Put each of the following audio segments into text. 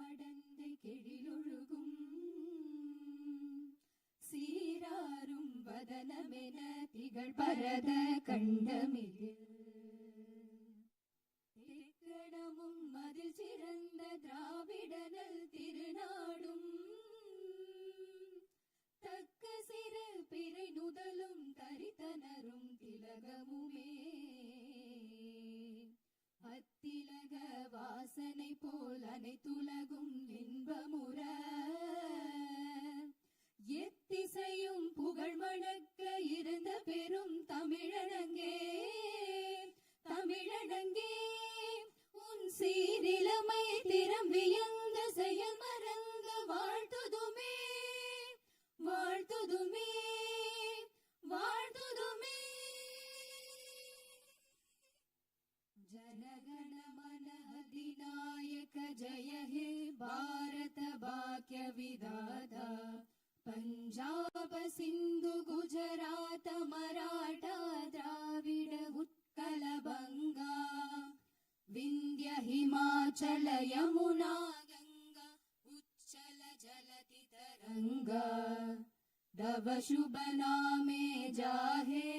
கடந்தை கெழிலொழுகும் சீராரும் வதனமென திகழ் பரத கண்டமிகு திக்கணமும் அதில் சிறந்த திராவிடனல் திருநாடும் தக்க சிறு பிறை நுதலும் தரித்தனரும் திலகமுமே அத்திலக வாசனை போல் அனைத்துலகும் இன்பமுற எத்திசையும் புகழ் மணக்க இருந்த பெரும் தமிழனங்கே தமிழனங்கே உன் சீரிலமை திறம் வியந்த செயல் மறந்து வாழ்த்துதுமே வாழ்த்துதுமே வாழ்த்துதுமே. जनगण मन अधिनायक जय हे भारत भाग्य विधाता पंजाब सिंधु गुजरात मराठा द्राविड उत्कल बंगा विंध्य हिमाचल यमुना गंगा उच्चल जलति तरंगा दव शुभ नामे जाहे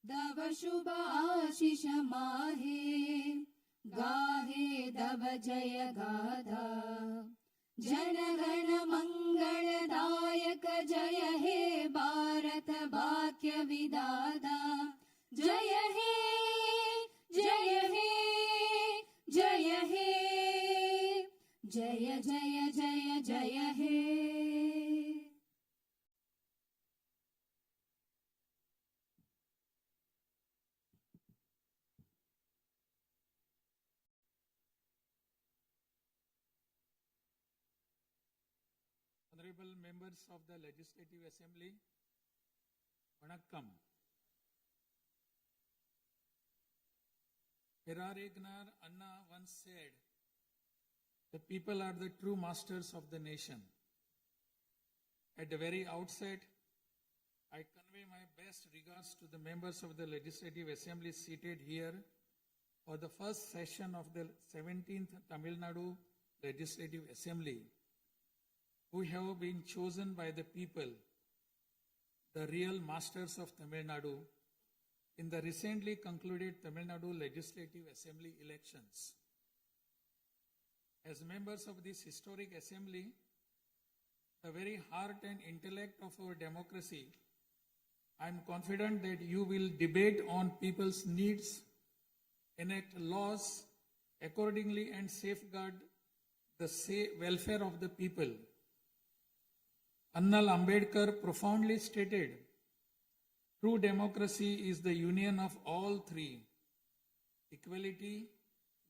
दव शुभ आशीष माहे गाहे दव जय गाधा जनगण मंगलदायक जय हे भारत भाग्य विधाता जय हे जय हे जय हे जय जय जय जय हे. Honorable members of the Legislative Assembly, Vanakkam. Perarignar Anna once said, the people are the true masters of the nation. At the very outset, I convey my best regards to the members of the Legislative Assembly seated here for the first session of the 17th Tamil Nadu Legislative Assembly, who have been chosen by the people, the real masters of Tamil Nadu, in the recently concluded Tamil Nadu Legislative Assembly elections. As members of this historic assembly, the very heart and intellect of our democracy, I am confident that you will debate on people's needs, enact laws accordingly, and safeguard the welfare of the people. Annal Ambedkar profoundly stated, true democracy is the union of all three: equality,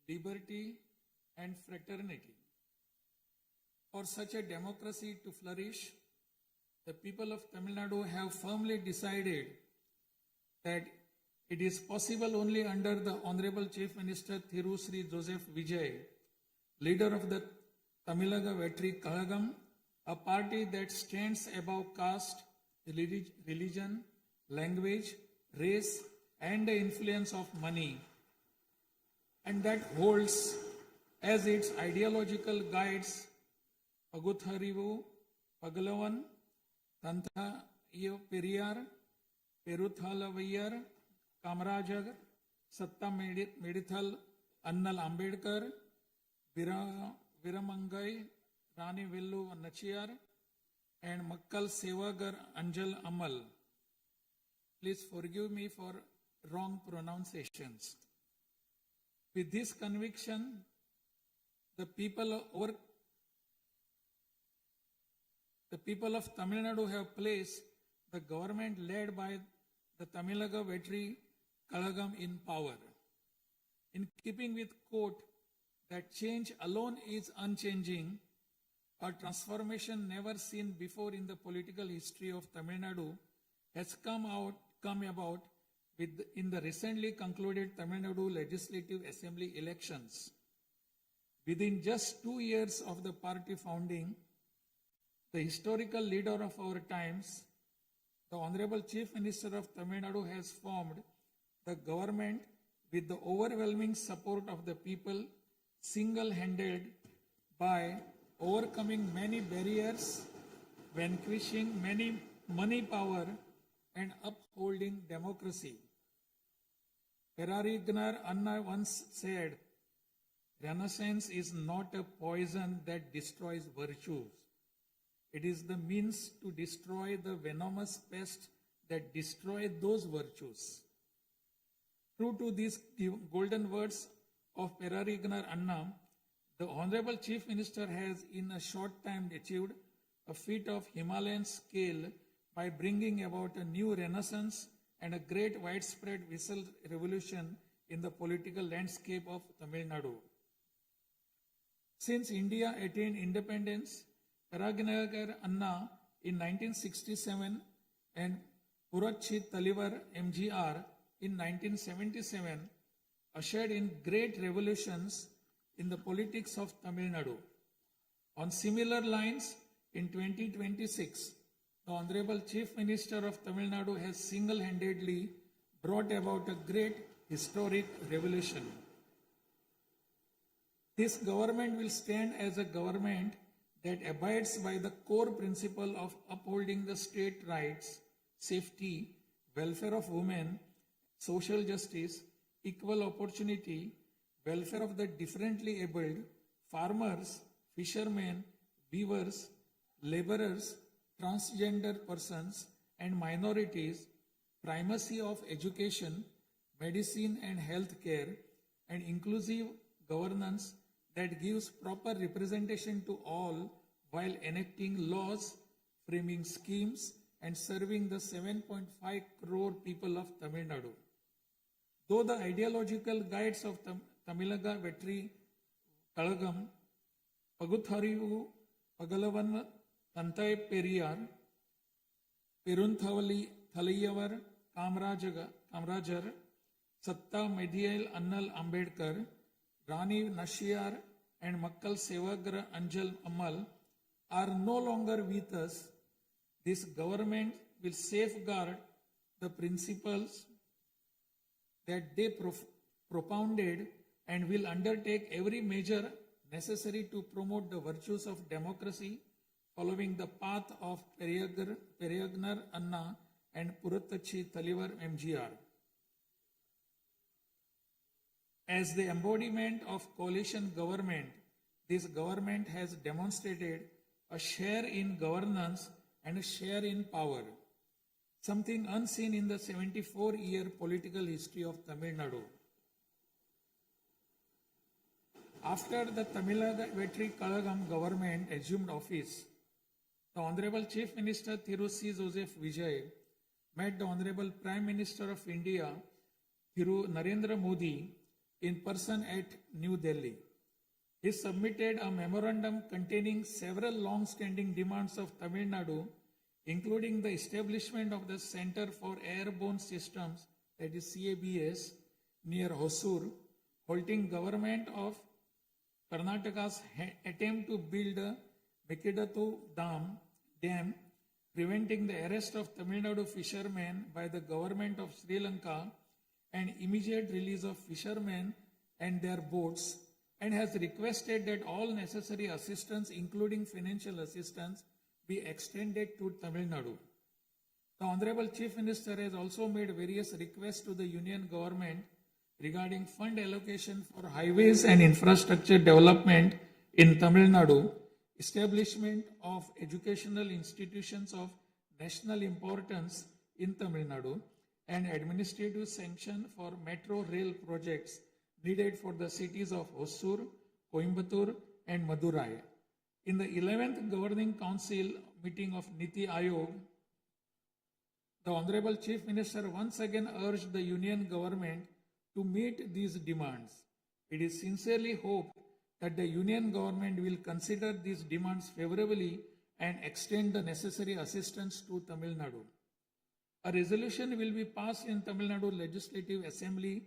liberty, and fraternity. For such a democracy to flourish, the people of Tamil Nadu have firmly decided that it is possible only under the Honorable Chief Minister Thiru Sri Joseph Vijay, leader of the Tamilaga Vetri Kalagam, a party that stands above caste, religion, language, race, and the influence of money, and that holds as its ideological guides Pagutharivu, Pagalavan, Tantha Periyar, Peruthalavayar, Kamarajar, Satta Medithal, Annal Ambedkar, Viramangai, Rani Villu Nachiyar, and Makkal Sevagar Anjal Amal. Please forgive me for wrong pronunciations. With this conviction, the people of Tamil Nadu have placed the government led by the Tamilaga Vetri Kalagam in power. In keeping with quote that change alone is unchanging, a transformation never seen before in the political history of Tamil Nadu has come about in the recently concluded Tamil Nadu Legislative Assembly elections. Within just 2 years of the party founding, the historical leader of our times, the Honorable Chief Minister of Tamil Nadu, has formed the government with the overwhelming support of the people, single-handed, by overcoming many barriers, vanquishing many money power, and upholding democracy. Perarignar Anna once said, Renaissance is not a poison that destroys virtues. It is the means to destroy the venomous pest that destroy those virtues. True to these golden words of Perarignar Anna, the Honorable Chief Minister has in a short time achieved a feat of Himalayan scale by bringing about a new renaissance and a great widespread visual revolution in the political landscape of Tamil Nadu. Since India attained independence, Perarignar Anna in 1967 and Puratchi Talivar MGR in 1977 ushered in great revolutions in the politics of Tamil Nadu. On similar lines, in 2026, the Honorable Chief Minister of Tamil Nadu has single-handedly brought about a great historic revolution. This government will stand as a government that abides by the core principle of upholding the state rights, safety, welfare of women, social justice, equal opportunity, welfare of the differently abled, farmers, fishermen, weavers, laborers, transgender persons and minorities, primacy of education, medicine and health care, and inclusive governance that gives proper representation to all while enacting laws, framing schemes, and serving the 7.5 crore people of Tamil Nadu. Though the ideological guides of Tamilaga Vetri Kalagam, Pagutharivu, Pagalavan, Tantai Periyar, Perunthavali Thalayavar, Kamrajar, Satta Medial Annal Ambedkar, Rani Nashiyar, and Makkal Sevagra Anjal Amal are no longer with us. This government will safeguard the principles that they propounded and will undertake every measure necessary to promote the virtues of democracy following the path of Perarignar Anna and Puratchi Talivar MGR. As the embodiment of coalition government, this government has demonstrated a share in governance and a share in power, something unseen in the 74-year political history of Tamil Nadu. After the Tamilaga Vetri Kalagam government assumed office, the Honorable Chief Minister Thiru C. Joseph Vijay met the Honorable Prime Minister of India, Thiru Narendra Modi, in person at New Delhi. He submitted a memorandum containing several long-standing demands of Tamil Nadu, including the establishment of the Center for Airborne Systems, that is CABS, near Hosur, halting government of Karnataka's attempt to build a Mekidatu Dam, preventing the arrest of Tamil Nadu fishermen by the government of Sri Lanka and immediate release of fishermen and their boats, and has requested that all necessary assistance, including financial assistance, be extended to Tamil Nadu. The Honorable Chief Minister has also made various requests to the Union government regarding fund allocation for highways and infrastructure development in Tamil Nadu, establishment of educational institutions of national importance in Tamil Nadu, and administrative sanction for metro rail projects needed for the cities of Hosur, Coimbatore, and Madurai. In the 11th Governing Council meeting of Niti Aayog, the Honorable Chief Minister once again urged the Union government to meet these demands. It is sincerely hoped that the Union government will consider these demands favorably and extend the necessary assistance to Tamil Nadu. A resolution will be passed in Tamil Nadu Legislative Assembly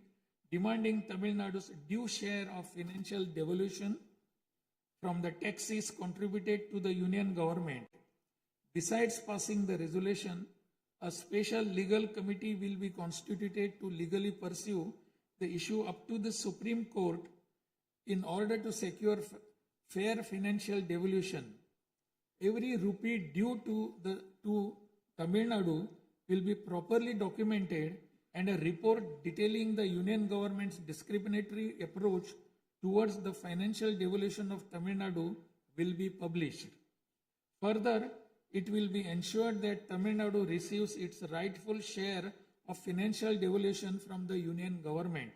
demanding Tamil Nadu's due share of financial devolution from the taxes contributed to the Union government. Besides passing the resolution, a special legal committee will be constituted to legally pursue the issue up to the Supreme Court in order to secure fair financial devolution. Every rupee due to Tamil Nadu will be properly documented, and a report detailing the union government's discriminatory approach towards the financial devolution of Tamil Nadu will be published. Further, it will be ensured that Tamil Nadu receives its rightful share of financial devolution from the union government.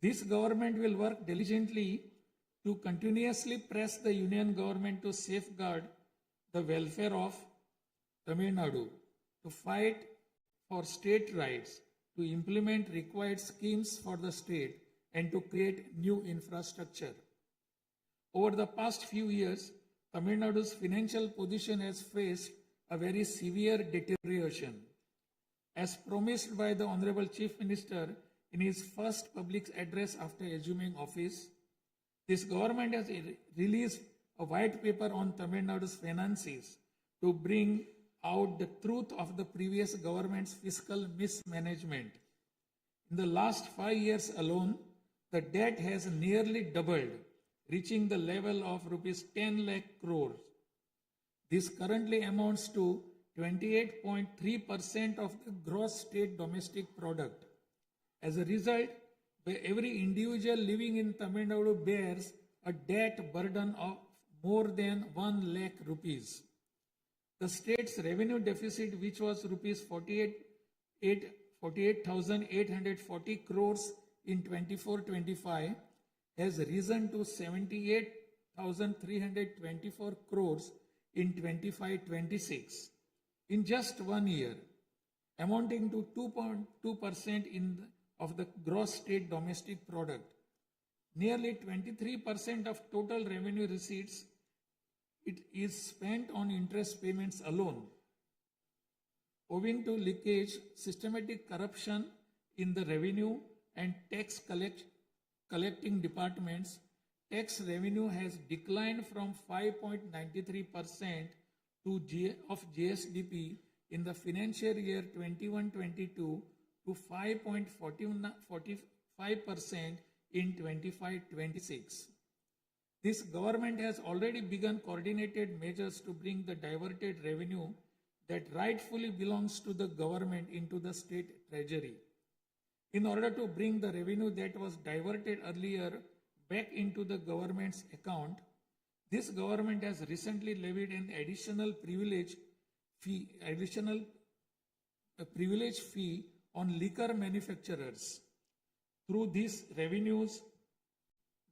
This government will work diligently to continuously press the union government to safeguard the welfare of Tamil Nadu, to fight for state rights, to implement required schemes for the state, and to create new infrastructure. Over the past few years, Tamil Nadu's financial position has faced a very severe deterioration. As promised by the Honorable Chief Minister in his first public address after assuming office, this government has released a white paper on Tamil Nadu's finances to bring out the truth of the previous government's fiscal mismanagement. In the last 5 years alone, the debt has nearly doubled, reaching the level of rupees 10 lakh crores. This currently amounts to 28.3% of the gross state domestic product. As a result, every individual living in Tamil Nadu bears a debt burden of more than 1 lakh rupees. The state's revenue deficit, which was rupees 48,840 crores in 24-25, has risen to 78,324 crores in 25-26 in just 1 year, amounting to 2.2% of the gross state domestic product. Nearly 23% of total revenue receipts it is spent on interest payments alone. Owing to leakage, systematic corruption in the revenue and tax collecting departments, tax revenue has declined from 5.93% of GSDP in the financial year 21-22 to 5.45% in 25-26. This government has already begun coordinated measures to bring the diverted revenue that rightfully belongs to the government into the state treasury. In order to bring the revenue that was diverted earlier back into the government's account, this government has recently levied an additional privilege fee on liquor manufacturers. Through these revenues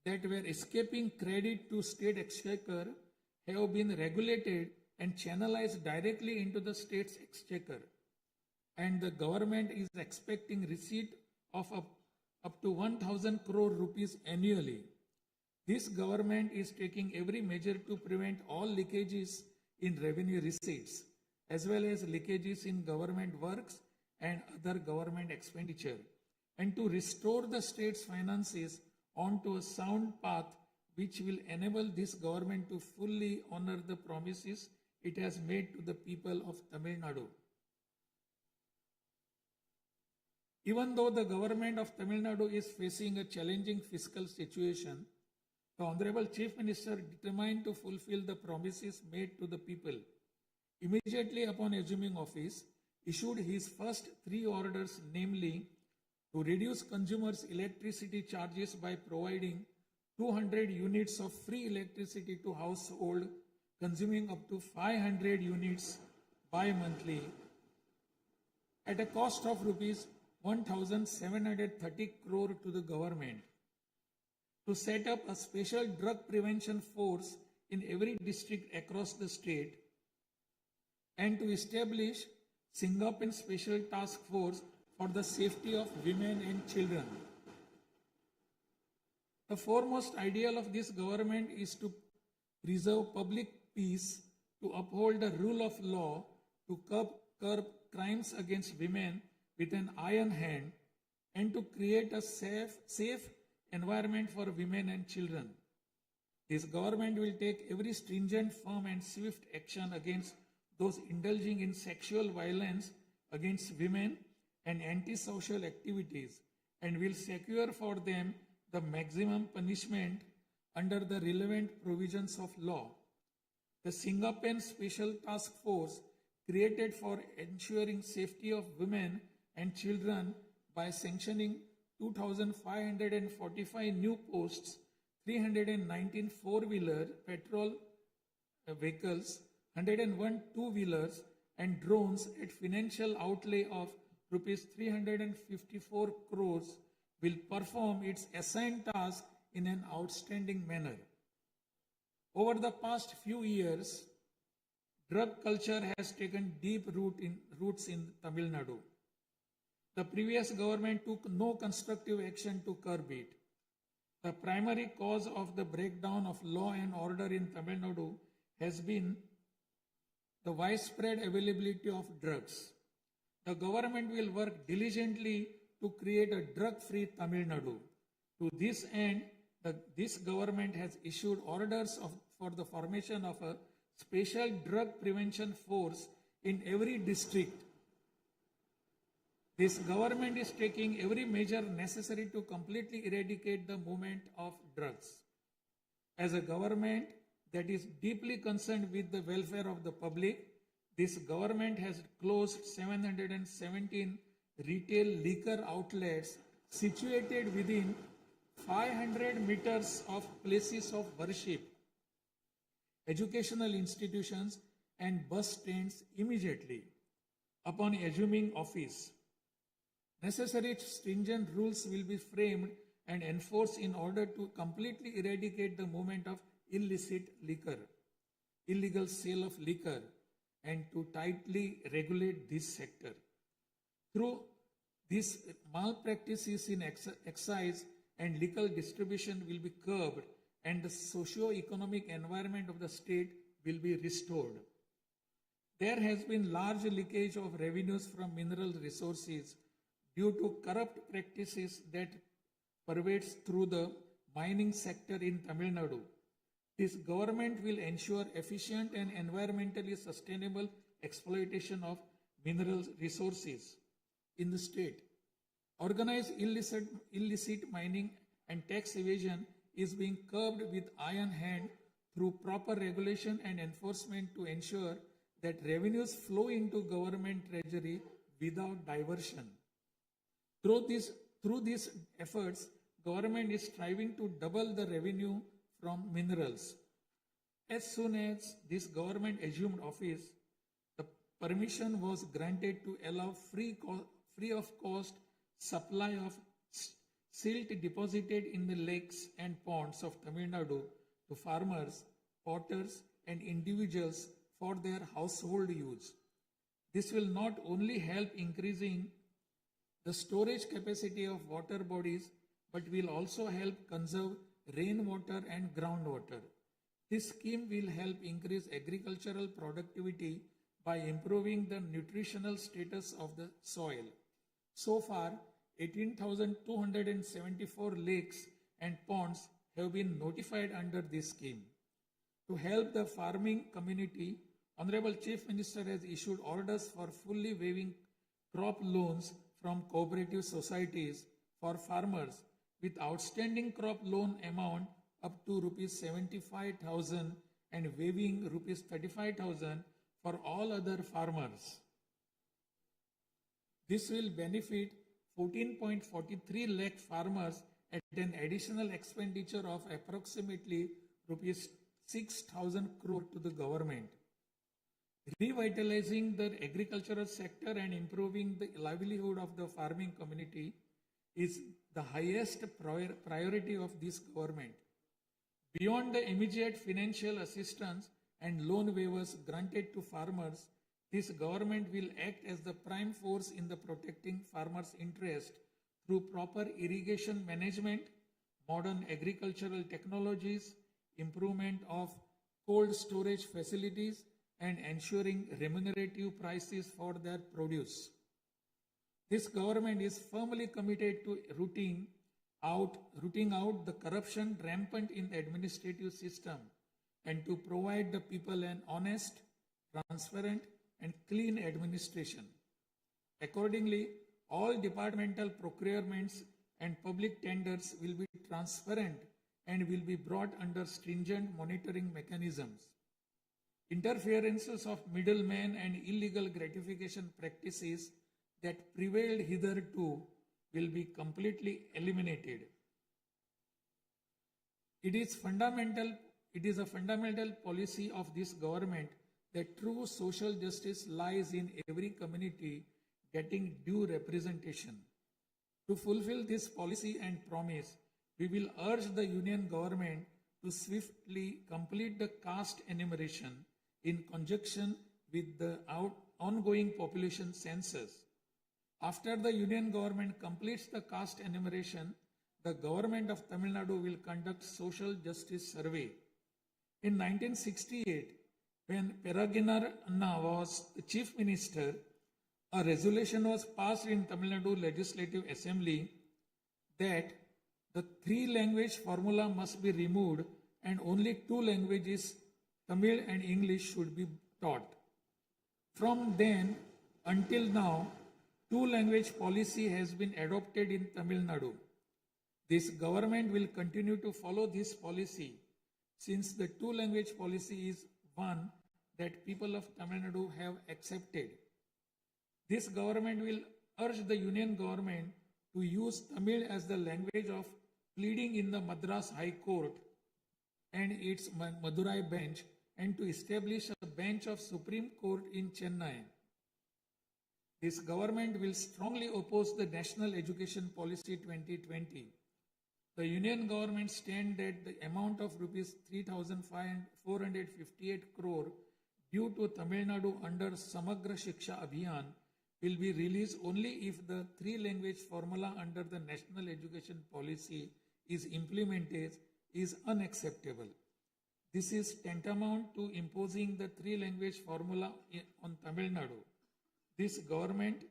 that were escaping credit to state exchequer have been regulated and channelized directly into the state's exchequer, and the government is expecting receipt of up to 1,000 crore rupees annually. This government is taking every measure to prevent all leakages in revenue receipts, as well as leakages in government works and other government expenditure, and to restore the state's finances onto a sound path which will enable this government to fully honor the promises it has made to the people of Tamil Nadu. Even though the government of Tamil Nadu is facing a challenging fiscal situation, the Honorable Chief Minister, determined to fulfill the promises made to the people, immediately upon assuming office, issued his first 3 orders, namely, to reduce consumers' electricity charges by providing 200 units of free electricity to household consuming up to 500 units bi-monthly at a cost of rupees 1,730 crore to the government, to set up a special drug prevention force in every district across the state, and to establish Singapore Special Task Force for the safety of women and children. The foremost ideal of this government is to preserve public peace, to uphold the rule of law, to curb crimes against women with an iron hand, and to create a safe environment for women and children. This government will take every stringent, firm and swift action against those indulging in sexual violence against women and antisocial activities, and will secure for them the maximum punishment under the relevant provisions of law. The Singapen Special Task Force, created for ensuring safety of women and children by sanctioning 2,545 new posts, 319 four-wheeler petrol vehicles, 101 two-wheelers and drones at financial outlay of rupees 354 crores, will perform its assigned task in an outstanding manner. Over the past few years, drug culture has taken deep roots in Tamil Nadu. The previous government took no constructive action to curb it. The primary cause of the breakdown of law and order in Tamil Nadu has been the widespread availability of drugs. The government will work diligently to create a drug-free Tamil Nadu. To this end, this government has issued orders for the formation of a special drug prevention force in every district. This government is taking every measure necessary to completely eradicate the movement of drugs. As a government that is deeply concerned with the welfare of the public, this government has closed 717 retail liquor outlets situated within 500 meters of places of worship, educational institutions, and bus stands immediately upon assuming office. Necessary stringent rules will be framed and enforced in order to completely eradicate the movement of illicit liquor, illegal sale of liquor, and to tightly regulate this sector. Through these malpractices in excise and liquor distribution will be curbed and the socio-economic environment of the state will be restored. There has been large leakage of revenues from mineral resources due to corrupt practices that pervades through the mining sector in Tamil Nadu. This government will ensure efficient and environmentally sustainable exploitation of mineral resources in the state. Organized illicit mining and tax evasion is being curbed with iron hand through proper regulation and enforcement to ensure that revenues flow into government treasury without diversion. Through these efforts, government is striving to double the revenue from minerals. As soon as this government assumed office, the permission was granted to allow free of cost supply of silt deposited in the lakes and ponds of Tamil Nadu to farmers, potters, and individuals for their household use. This will not only help increasing the storage capacity of water bodies, but will also help conserve rainwater and groundwater. This scheme will help increase agricultural productivity by improving the nutritional status of the soil. So far, 18,274 lakes and ponds have been notified under this scheme. To help the farming community, Honorable Chief Minister has issued orders for fully waiving crop loans from cooperative societies for farmers with outstanding crop loan amount up to rupees 75,000 and waiving rupees 35,000 for all other farmers. This will benefit 14.43 lakh farmers at an additional expenditure of approximately rupees 6,000 crore to the government. Revitalizing the agricultural sector and improving the livelihood of the farming community is the highest priority of this government. Beyond the immediate financial assistance and loan waivers granted to farmers, this government will act as the prime force in the protecting farmers' interest through proper irrigation management, modern agricultural technologies, improvement of cold storage facilities, and ensuring remunerative prices for their produce. This government is firmly committed to rooting out the corruption rampant in the administrative system and to provide the people an honest, transparent, and clean administration. Accordingly, all departmental procurements and public tenders will be transparent and will be brought under stringent monitoring mechanisms. Interferences of middlemen and illegal gratification practices that prevailed hitherto will be completely eliminated. It is a fundamental policy of this government that true social justice lies in every community getting due representation. To fulfill this policy and promise, we will urge the Union government to swiftly complete the caste enumeration in conjunction with the ongoing population census. After the Union government completes the caste enumeration, the government of Tamil Nadu will conduct social justice survey. In 1968, when Peregrinath Anna was the chief minister, a resolution was passed in Tamil Nadu Legislative Assembly that the three-language formula must be removed and only two languages, Tamil and English, should be taught. From then until now, two-language policy has been adopted in Tamil Nadu. This government will continue to follow this policy since the two-language policy is one that people of Tamil Nadu have accepted. This government will urge the Union government to use Tamil as the language of pleading in the Madras High Court and its Madurai bench, and to establish a bench of Supreme Court in Chennai. This government will strongly oppose the National Education Policy 2020. The Union government stand that the amount of rupees 3,458 crore due to Tamil Nadu under Samagra Shiksha Abhiyan will be released only if the three-language formula under the National Education Policy is implemented is unacceptable. This is tantamount to imposing the three-language formula on Tamil Nadu. This government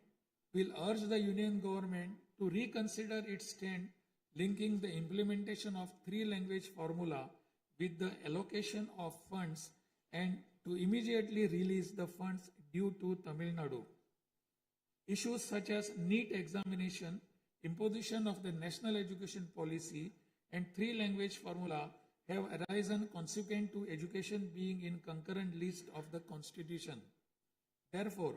will urge the Union government to reconsider its stand linking the implementation of three-language formula with the allocation of funds and to immediately release the funds due to Tamil Nadu. Issues such as NEET examination, imposition of the National Education Policy, and three-language formula have arisen consequent to education being in concurrent list of the Constitution. Therefore,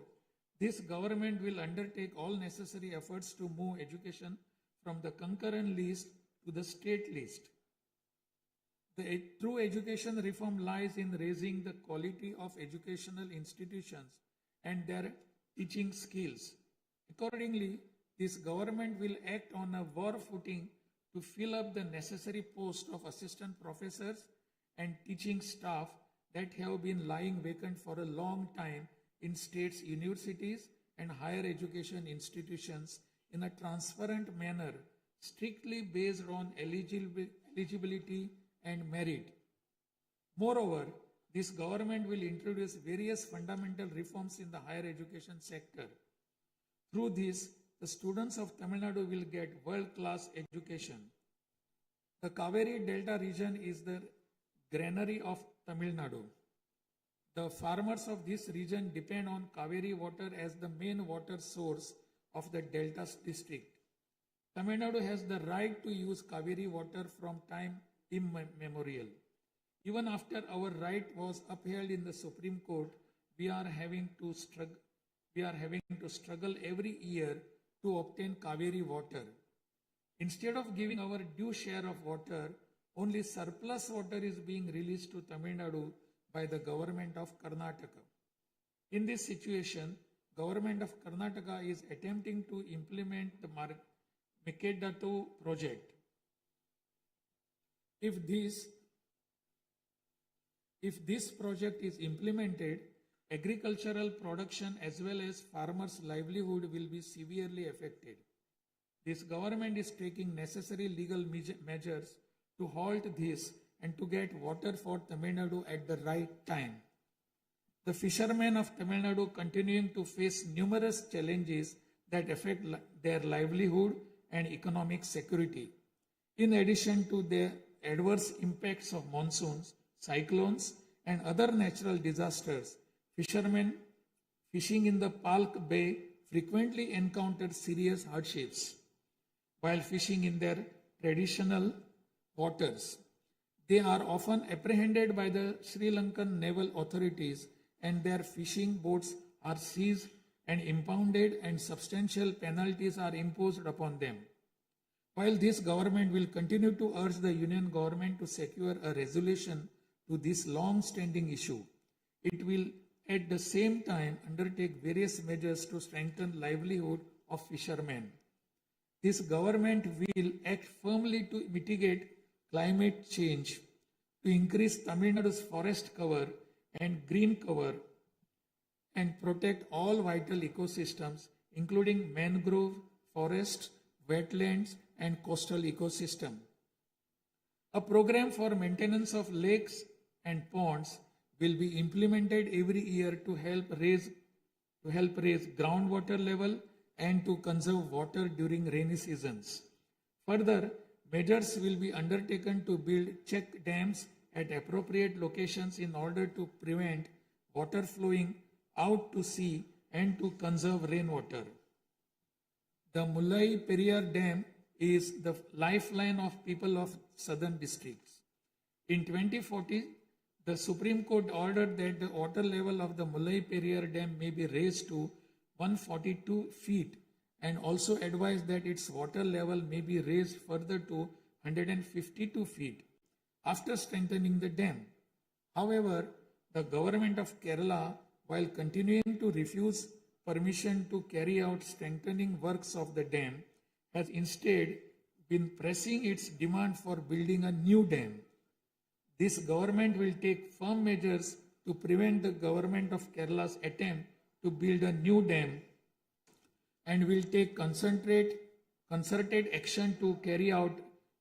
this government will undertake all necessary efforts to move education from the concurrent list to the state list. The true education reform lies in raising the quality of educational institutions and their teaching skills. Accordingly, this government will act on a war footing to fill up the necessary posts of assistant professors and teaching staff that have been lying vacant for a long time in states' universities and higher education institutions in a transparent manner, strictly based on eligibility and merit. Moreover, this government will introduce various fundamental reforms in the higher education sector. Through this, the students of Tamil Nadu will get world-class education. The Kaveri Delta region is the granary of Tamil Nadu. The farmers of this region depend on Kaveri water as the main water source of the Delta district. Tamil Nadu has the right to use Kaveri water from time immemorial. Even after our right was upheld in the Supreme Court, we are having to struggle every year to obtain Kaveri water. Instead of giving our due share of water, only surplus water is being released to Tamil Nadu by the government of Karnataka. In this situation, government of Karnataka is attempting to implement the Mekedatu project. If this project is implemented, agricultural production as well as farmers' livelihood will be severely affected. This government is taking necessary legal measures to halt this and to get water for Tamil Nadu at the right time. The fishermen of Tamil Nadu continuing to face numerous challenges that affect their livelihood and economic security. In addition to the adverse impacts of monsoons, cyclones, and other natural disasters, fishermen fishing in the Palk Bay frequently encounter serious hardships while fishing in their traditional waters. They are often apprehended by the Sri Lankan naval authorities and their fishing boats are seized and impounded and substantial penalties are imposed upon them. While this government will continue to urge the union government to secure a resolution to this long-standing issue, it will at the same time undertake various measures to strengthen livelihood of fishermen. This government will act firmly to mitigate climate change, to increase Tamil Nadu's forest cover and green cover, and protect all vital ecosystems, including mangrove, forests, wetlands, and coastal ecosystem. A program for maintenance of lakes and ponds will be implemented every year to help raise groundwater level and to conserve water during rainy seasons. Further, measures will be undertaken to build check dams at appropriate locations in order to prevent water flowing out to sea and to conserve rainwater. The Mullai Periyar Dam is the lifeline of people of southern districts. In 2040, the Supreme Court ordered that the water level of the Mullai Periyar Dam may be raised to 142 feet and also advised that its water level may be raised further to 152 feet after strengthening the dam. However, the government of Kerala, while continuing to refuse permission to carry out strengthening works of the dam, has instead been pressing its demand for building a new dam. This government will take firm measures to prevent the government of Kerala's attempt to build a new dam and will take concerted action to carry out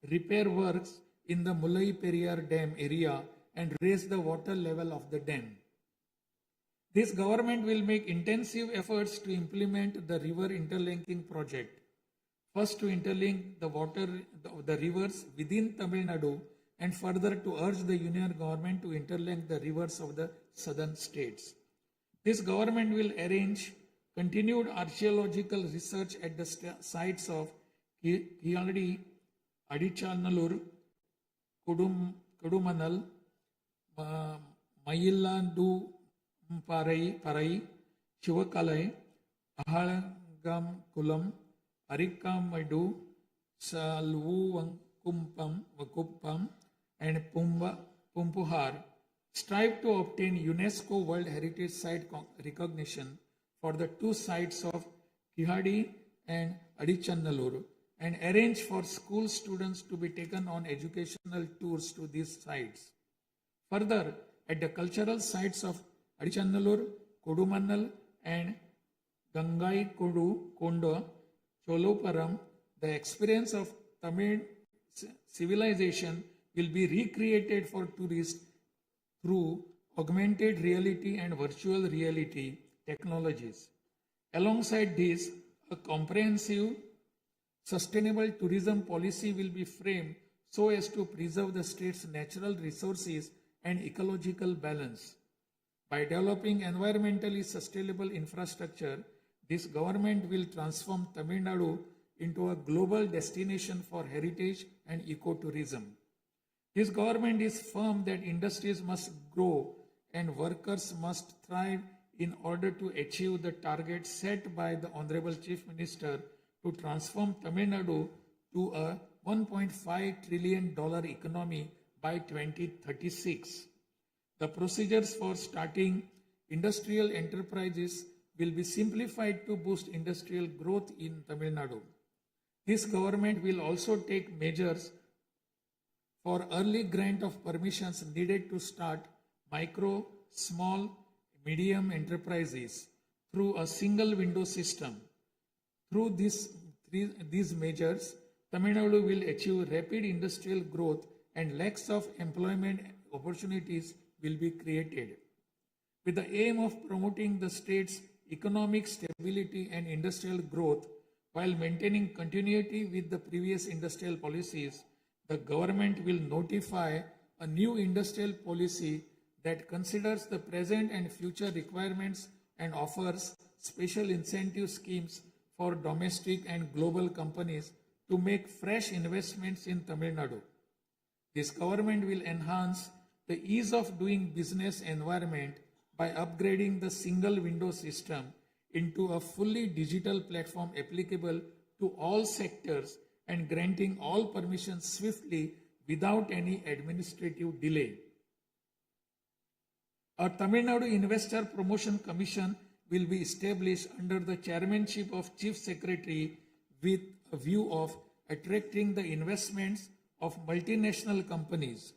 repair works in the Mullai Periyar Dam area and raise the water level of the dam. This government will make intensive efforts to implement the river interlinking project. First, to interlink the rivers within Tamil Nadu, and further to urge the union government to interlink the rivers of the southern states. This government will arrange continued archaeological research at the sites of Kiyadi, Adichanallur, Kudumanal, Mayillandu Parai, Chivakalai, Ahalagam Kulam, Arikamadu, Salvukumpam, and Pumpuhar strive to obtain UNESCO World Heritage Site recognition for the two sites of Kihadi and Adichanallur and arrange for school students to be taken on educational tours to these sites. Further, at the cultural sites of Adichanallur, Kodumannal and Gangai Kondo, Choluparam, the experience of Tamil civilization will be recreated for tourists through augmented reality and virtual reality technologies. Alongside this, a comprehensive, sustainable tourism policy will be framed so as to preserve the state's natural resources and ecological balance. By developing environmentally sustainable infrastructure, this government will transform Tamil Nadu into a global destination for heritage and ecotourism. This government is firm that industries must grow and workers must thrive in order to achieve the target set by the Honorable Chief Minister to transform Tamil Nadu to a $1.5 trillion economy by 2036. The procedures for starting industrial enterprises will be simplified to boost industrial growth in Tamil Nadu. This government will also take measures for early grant of permissions needed to start micro, small, medium enterprises through a single window system. Through these measures, Tamil Nadu will achieve rapid industrial growth and lakhs of employment opportunities will be created. With the aim of promoting the state's economic stability and industrial growth while maintaining continuity with the previous industrial policies, the government will notify a new industrial policy that considers the present and future requirements and offers special incentive schemes for domestic and global companies to make fresh investments in Tamil Nadu. This government will enhance the ease of doing business environment by upgrading the single window system into a fully digital platform applicable to all sectors and granting all permissions swiftly without any administrative delay. A Tamil Nadu Investor Promotion Commission will be established under the chairmanship of Chief Secretary with a view of attracting the investments of multinational companies.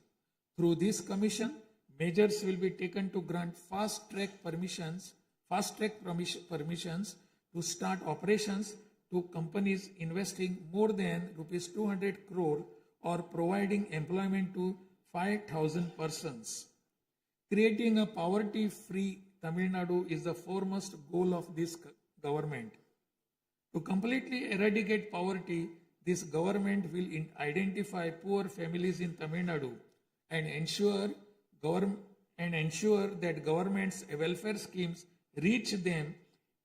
Through this commission, measures will be taken to grant fast-track permissions to start operations to companies investing more than rupees 200 crore or providing employment to 5,000 persons. Creating a poverty-free Tamil Nadu is the foremost goal of this government. To completely eradicate poverty, this government will identify poor families in Tamil Nadu and ensure that government's welfare schemes reach them,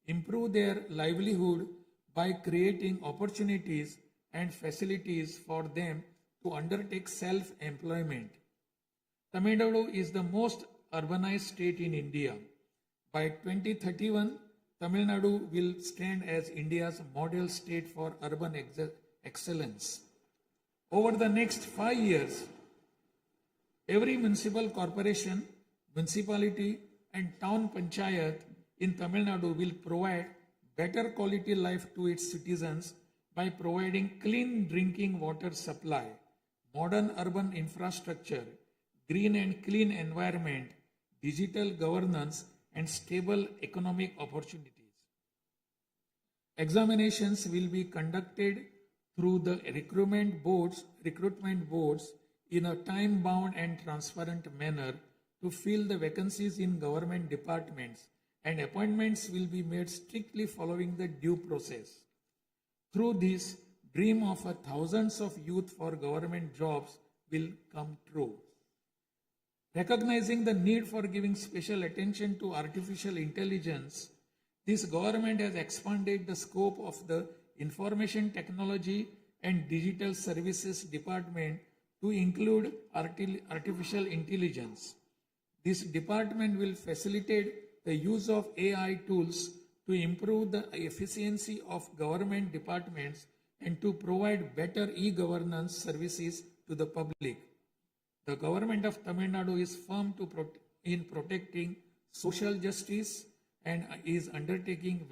improve their livelihood by creating opportunities and facilities for them to undertake self-employment. Tamil Nadu is the most urbanized state in India. By 2031, Tamil Nadu will stand as India's model state for urban excellence. Over the next 5 years, every municipal corporation, municipality, and town panchayat in Tamil Nadu will provide better quality life to its citizens by providing clean drinking water supply, modern urban infrastructure, green and clean environment, digital governance, and stable economic opportunities. Examinations will be conducted through the recruitment boards in a time-bound and transparent manner to fill the vacancies in government departments, and appointments will be made strictly following the due process. Through this, dream of thousands of youth for government jobs will come true. Recognizing the need for giving special attention to artificial intelligence, this government has expanded the scope of the Information Technology and Digital Services Department to include artificial intelligence. This department will facilitate the use of AI tools to improve the efficiency of government departments and to provide better e-governance services to the public. The government of Tamil Nadu is firm in protecting social justice and is undertaking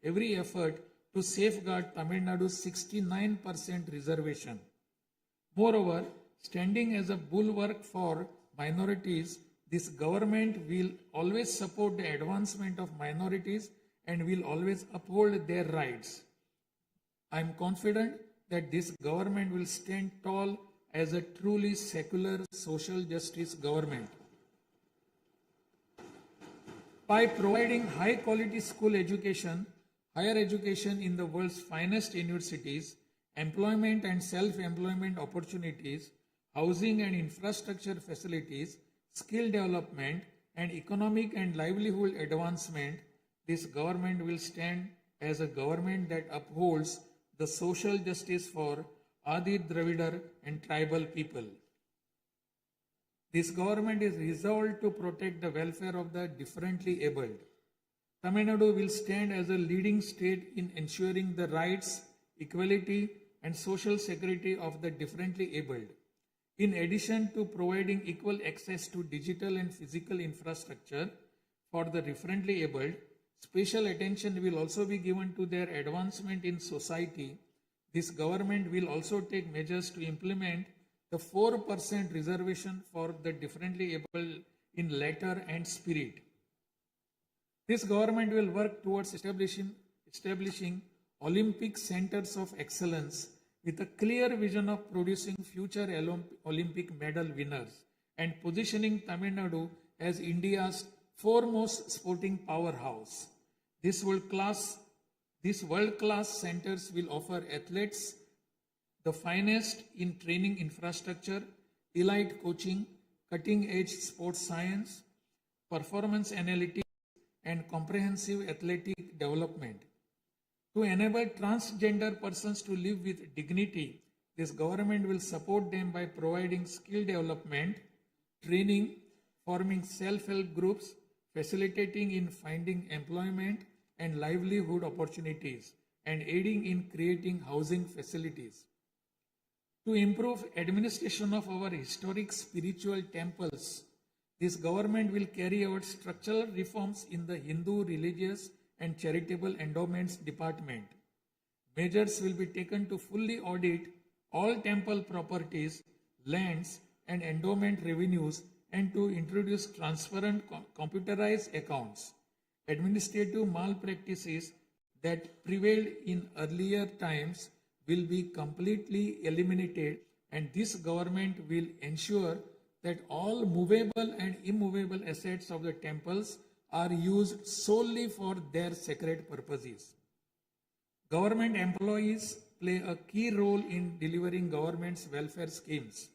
every effort to safeguard Tamil Nadu's 69% reservation. Moreover, standing as a bulwark for minorities, this government will always support the advancement of minorities and will always uphold their rights. I am confident that this government will stand tall as a truly secular social justice government. By providing high quality school education, higher education in the world's finest universities, employment and self-employment opportunities, housing and infrastructure facilities, skill development, and economic and livelihood advancement, this government will stand as a government that upholds the social justice for Adi Dravidar and tribal people. This government is resolved to protect the welfare of the differently abled. Tamil Nadu will stand as a leading state in ensuring the rights, equality, and social security of the differently abled. In addition to providing equal access to digital and physical infrastructure for the differently abled, special attention will also be given to their advancement in society. This government will also take measures to implement the 4% reservation for the differently able in letter and spirit. This government will work towards establishing Olympic centers of excellence with a clear vision of producing future Olympic medal winners and positioning Tamil Nadu as India's foremost sporting powerhouse. These world-class centers will offer athletes the finest in training infrastructure, elite coaching, cutting-edge sports science, performance analytics, and comprehensive athletic development. To enable transgender persons to live with dignity, this government will support them by providing skill development, training, forming self-help groups, facilitating in finding employment and livelihood opportunities, and aiding in creating housing facilities. To improve administration of our historic spiritual temples, this government will carry out structural reforms in the Hindu religious and charitable endowments department. Measures will be taken to fully audit all temple properties, lands, and endowment revenues and to introduce transparent computerized accounts. Administrative malpractices that prevailed in earlier times will be completely eliminated, and this government will ensure that all movable and immovable assets of the temples are used solely for their sacred purposes. Government employees play a key role in delivering government's welfare schemes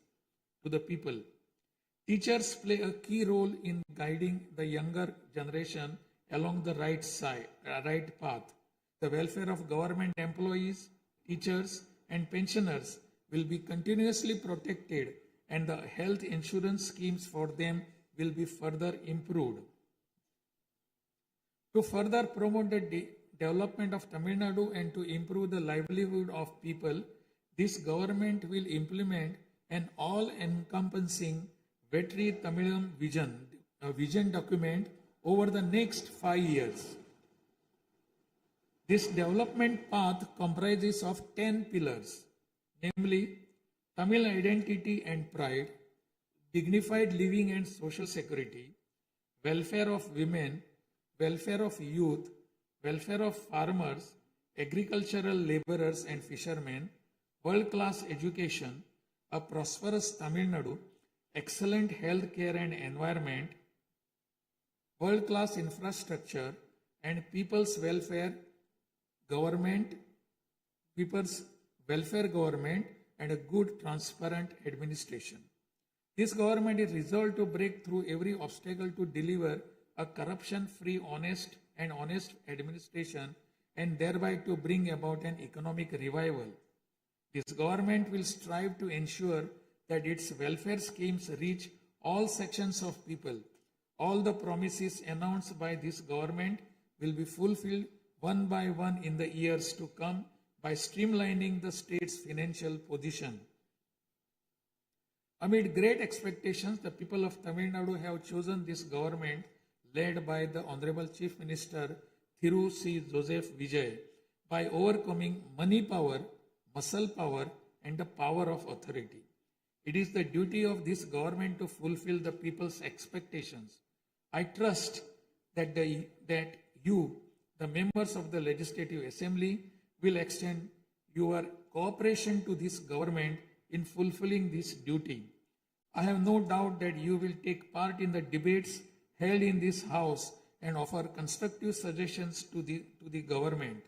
to the people. Teachers play a key role in guiding the younger generation along the right path. The welfare of government employees, teachers, and pensioners will be continuously protected, and the health insurance schemes for them will be further improved. To further promote the development of Tamil Nadu and to improve the livelihood of people, this government will implement an all-encompassing Vetri Tamilam vision document over the next 5 years. This development path comprises of 10 pillars, namely Tamil identity and pride, dignified living and social security, welfare of women, welfare of youth, welfare of farmers, agricultural laborers and fishermen, world-class education, a prosperous Tamil Nadu, excellent health care and environment, world-class infrastructure, and people's welfare government, and a good, transparent administration. This government is resolved to break through every obstacle to deliver a corruption-free, honest administration and thereby to bring about an economic revival. This government will strive to ensure that its welfare schemes reach all sections of people. All the promises announced by this government will be fulfilled one by one in the years to come by streamlining the state's financial position. Amid great expectations, the people of Tamil Nadu have chosen this government led by the Honorable Chief Minister Thiru C. Joseph Vijay by overcoming money power, muscle power, and the power of authority. It is the duty of this government to fulfill the people's expectations. I trust that you, the members of the Legislative Assembly, will extend your cooperation to this government in fulfilling this duty. I have no doubt that you will take part in the debates held in this House and offer constructive suggestions to the government.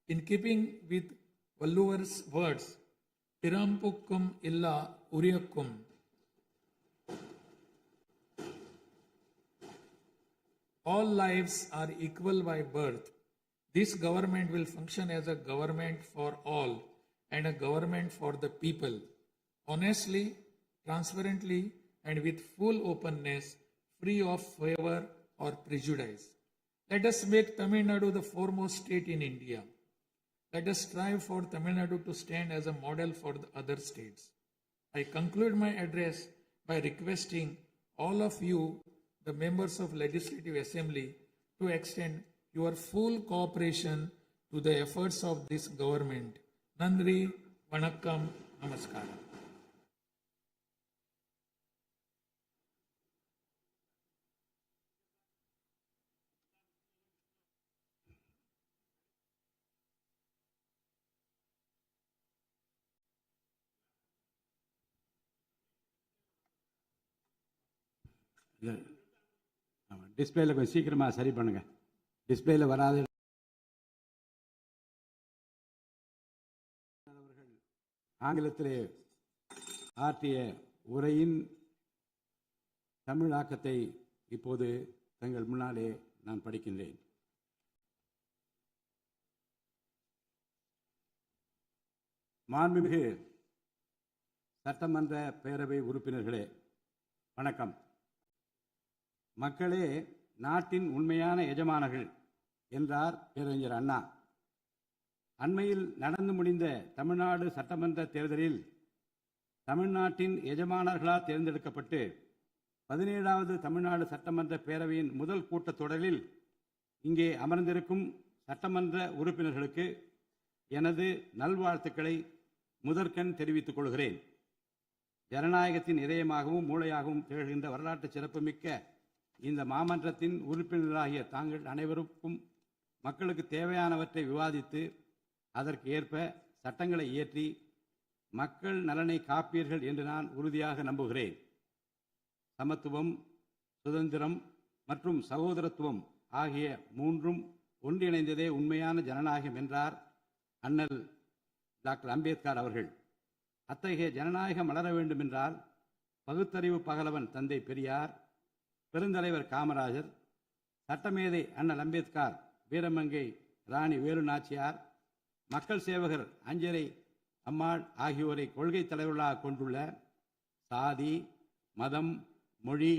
In keeping with Valluvar's words, Pirampukkum illa Uriyakkum, all lives are equal by birth. This government will function as a government for all and a government for the people. Honestly, transparently, and with full openness, free of favor or prejudice. Let us make Tamil Nadu the foremost state in India. Let us strive for Tamil Nadu to stand as a model for the other states. I conclude my address by requesting all of you, the members of Legislative Assembly, to extend your full cooperation to the efforts of this government. Nandri, Vanakkam, Namaskaram. டிஸ்பிளேல கொஞ்சம் சீக்கிரமாக சரி பண்ணுங்க. டிஸ்பிளேல வராது. ஆங்கிலத்திலே ஆற்றிய உரையின் தமிழாக்கத்தை இப்போது தங்கள் முன்னாலே நான் படிக்கின்றேன். மாண்புமிகு சட்டமன்ற பேரவை உறுப்பினர்களே, வணக்கம். மக்களே நாட்டின் உண்மையான எஜமானர்கள் என்றார் பேரறிஞர் அண்ணா. அண்மையில் நடந்து முடிந்த தமிழ்நாடு சட்டமன்ற தேர்தலில் தமிழ்நாட்டின் எஜமானர்களால் தேர்ந்தெடுக்கப்பட்டு 17வது தமிழ்நாடு சட்டமன்ற பேரவையின் முதல் கூட்டத்தொடரில் இங்கே அமர்ந்திருக்கும் சட்டமன்ற உறுப்பினர்களுக்கு எனது நல்வாழ்த்துக்களை முதற்கண் தெரிவித்துக் கொள்கிறேன். ஜனநாயகத்தின் இதயமாகவும் மூளையாகவும் திகழ்கின்ற வரலாற்று சிறப்புமிக்க இந்த மாமன்றத்தின் உறுப்பினர்களாகிய தாங்கள் அனைவருக்கும் மக்களுக்கு தேவையானவற்றை விவாதித்து அதற்கு ஏற்ப சட்டங்களை இயற்றி மக்கள் நலனை காப்பீர்கள் என்று நான் உறுதியாக நம்புகிறேன். சமத்துவம், சுதந்திரம் மற்றும் சகோதரத்துவம் ஆகிய மூன்றும் ஒன்றிணைந்ததே உண்மையான ஜனநாயகம் என்றார் அண்ணல் டாக்டர் அம்பேத்கர் அவர்கள். அத்தகைய ஜனநாயகம் மலர வேண்டுமென்றால் பகுத்தறிவு பகலவன் தந்தை பெரியார், பெருந்தலைவர் காமராஜர், சட்டமேதை அண்ணல் அம்பேத்கர், வீரமங்கை ராணி வேலு நாச்சியார், மக்கள் சேவகர் அஞ்சரை அம்மாள் ஆகியோரை கொள்கை தலைவர்களாக கொண்டுள்ள சாதி, மதம், மொழி,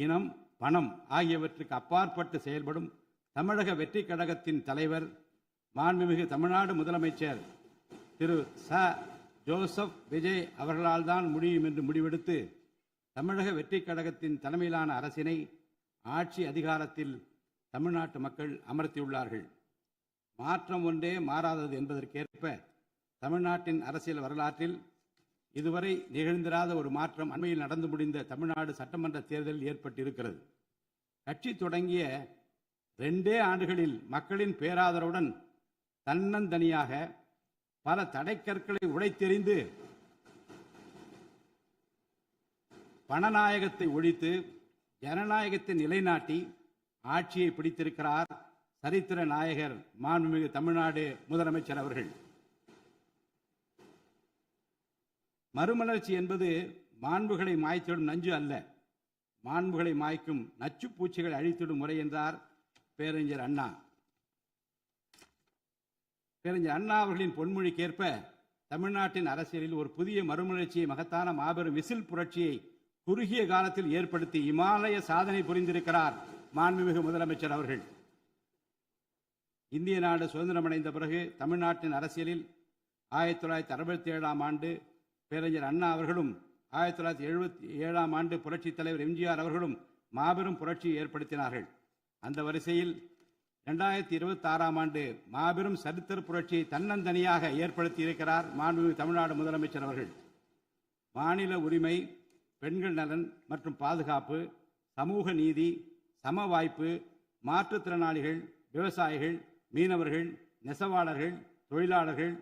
இனம், பணம் ஆகியவற்றுக்கு அப்பாற்பட்டு செயல்படும் தமிழக வெற்றி கழகத்தின் தலைவர் மாண்புமிகு தமிழ்நாடு முதலமைச்சர் திரு ச. ஜோசப் விஜய் அவர்களால் தான் முடியும் என்று முடிவெடுத்து தமிழக வெற்றி கழகத்தின் தலைமையிலான அரசினை ஆட்சி அதிகாரத்தில் தமிழ்நாட்டு மக்கள் அமர்த்தியுள்ளார்கள். மாற்றம் ஒன்றே மாறாதது என்பதற்கேற்ப தமிழ்நாட்டின் அரசியல் வரலாற்றில் இதுவரை நிகழ்ந்திராத ஒரு மாற்றம் அண்மையில் நடந்து முடிந்த தமிழ்நாடு சட்டமன்ற தேர்தலில் ஏற்பட்டிருக்கிறது. கட்சி தொடங்கிய 2 ஆண்டுகளில் மக்களின் பேராதரவுடன் தன்னந்தனியாக பல தடைக்கற்களை உடைத்தெறிந்து பணநாயகத்தை ஒழித்து ஜனநாயகத்தை நிலைநாட்டி ஆட்சியை பிடித்திருக்கிறார் சரித்திர நாயகர் மாண்புமிகு தமிழ்நாடு முதலமைச்சர் அவர்கள். மறுமலர்ச்சி என்பது மாண்புகளை மாய்த்திடும் நஞ்சு அல்ல, மாண்புகளை மாய்க்கும் நச்சு பூச்சிகளை அழித்திடும் முறை என்றார் பேரறிஞர் அண்ணா. பேரறிஞர் அண்ணா அவர்களின் பொன்மொழிக்கேற்ப தமிழ்நாட்டின் அரசியலில் ஒரு புதிய மறுமலர்ச்சியை, மகத்தான மாபெரும் விசில் புரட்சியை குறுகிய காலத்தில் ஏற்படுத்தி இமாலய சாதனை புரிந்திருக்கிறார் மாண்புமிகு முதலமைச்சர் அவர்கள். இந்திய நாடு சுதந்திரமடைந்த பிறகு தமிழ்நாட்டின் அரசியலில் 1967ஆம் ஆண்டு பேரறிஞர் அண்ணா அவர்களும் 1977ஆம் ஆண்டு புரட்சித் தலைவர் எம்ஜிஆர் அவர்களும் மாபெரும் புரட்சியை ஏற்படுத்தினார்கள். அந்த வரிசையில் 2026ஆம் ஆண்டு மாபெரும் சரித்திர புரட்சியை தன்னந்தனியாக ஏற்படுத்தி இருக்கிறார் மாண்புமிகு தமிழ்நாடு முதலமைச்சர் அவர்கள். மாநில உரிமை, பெண்கள் நலன் மற்றும் பாதுகாப்பு, சமூக நீதி, சம வாய்ப்பு, மாற்றுத்திறனாளிகள், விவசாயிகள், மீனவர்கள், நெசவாளர்கள், தொழிலாளர்கள்,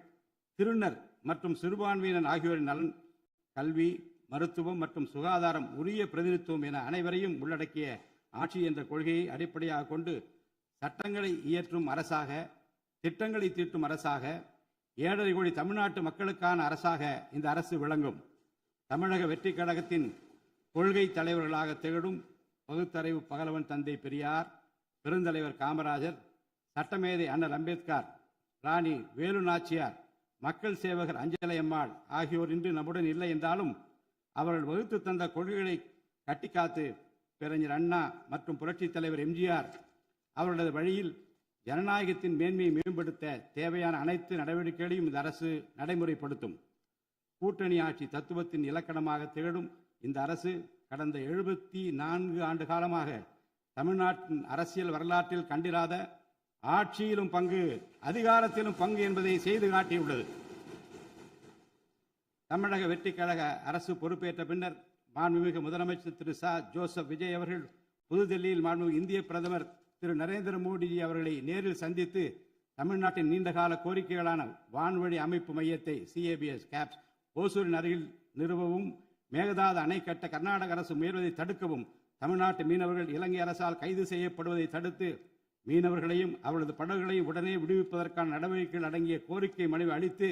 திருநர் மற்றும் சிறுபான்மையினர் ஆகியோரின் நலன், கல்வி, மருத்துவம் மற்றும் சுகாதாரம், உரிய பிரதிநிதித்துவம் என அனைவரையும் உள்ளடக்கிய ஆட்சி என்ற கொள்கையை அடிப்படையாக கொண்டு சட்டங்களை இயற்றும் அரசாக, திட்டங்களை தீட்டும் அரசாக, 7.5 கோடி தமிழ்நாட்டு மக்களுக்கான அரசாக இந்த அரசு விளங்கும். தமிழக வெற்றி கழகத்தின் கொள்கை தலைவர்களாக திகழும் பகுத்தறிவு பகலவன் தந்தை பெரியார், பெருந்தலைவர் காமராஜர், சட்டமேதை அண்ணல் அம்பேத்கர், ராணி வேலு நாச்சியார், மக்கள் சேவகர் அஞ்சலை அம்மாள் ஆகியோர் இன்று நம்முடன் இல்லை என்றாலும் அவர்கள் வகுத்து தந்த கொள்கைகளை கட்டிக்காத்து பேரறிஞர் அண்ணா மற்றும் புரட்சித் தலைவர் எம்ஜிஆர் அவர்களது வழியில் ஜனநாயகத்தின் மேன்மையை மேம்படுத்த தேவையான அனைத்து நடவடிக்கைகளையும் இந்த அரசு நடைமுறைப்படுத்தும். கூட்டணி ஆட்சி தத்துவத்தின் இலக்கணமாக திகழும் இந்த அரசு கடந்த 74 ஆண்டு காலமாக தமிழ்நாட்டின் அரசியல் வரலாற்றில் கண்டிராத ஆட்சியிலும் பங்கு, அதிகாரத்திலும் பங்கு என்பதை செய்து காட்டியுள்ளது. தமிழக வெற்றி கழக அரசு பொறுப்பேற்ற பின்னர் மாண்புமிகு முதலமைச்சர் திரு ச. ஜோசப் விஜய் அவர்கள் புதுதில்லியில் மாண்புமிகு இந்திய பிரதமர் திரு நரேந்திர மோடி அவர்களை நேரில் சந்தித்து தமிழ்நாட்டின் நீண்டகால கோரிக்கைகளான வான்வழி அமைப்பு மையத்தை CABS கேப்ஸ் ஓசூரின் அருகில் நிறுவவும், மேகதாது அணை கட்ட கர்நாடக அரசு முயல்வதை தடுக்கவும், தமிழ்நாட்டு மீனவர்கள் இலங்கை அரசால் கைது செய்யப்படுவதை தடுத்து மீனவர்களையும் அவரது படகுகளையும் உடனே விடுவிப்பதற்கான நடவடிக்கைகள் அடங்கிய கோரிக்கை மனுவை அளித்து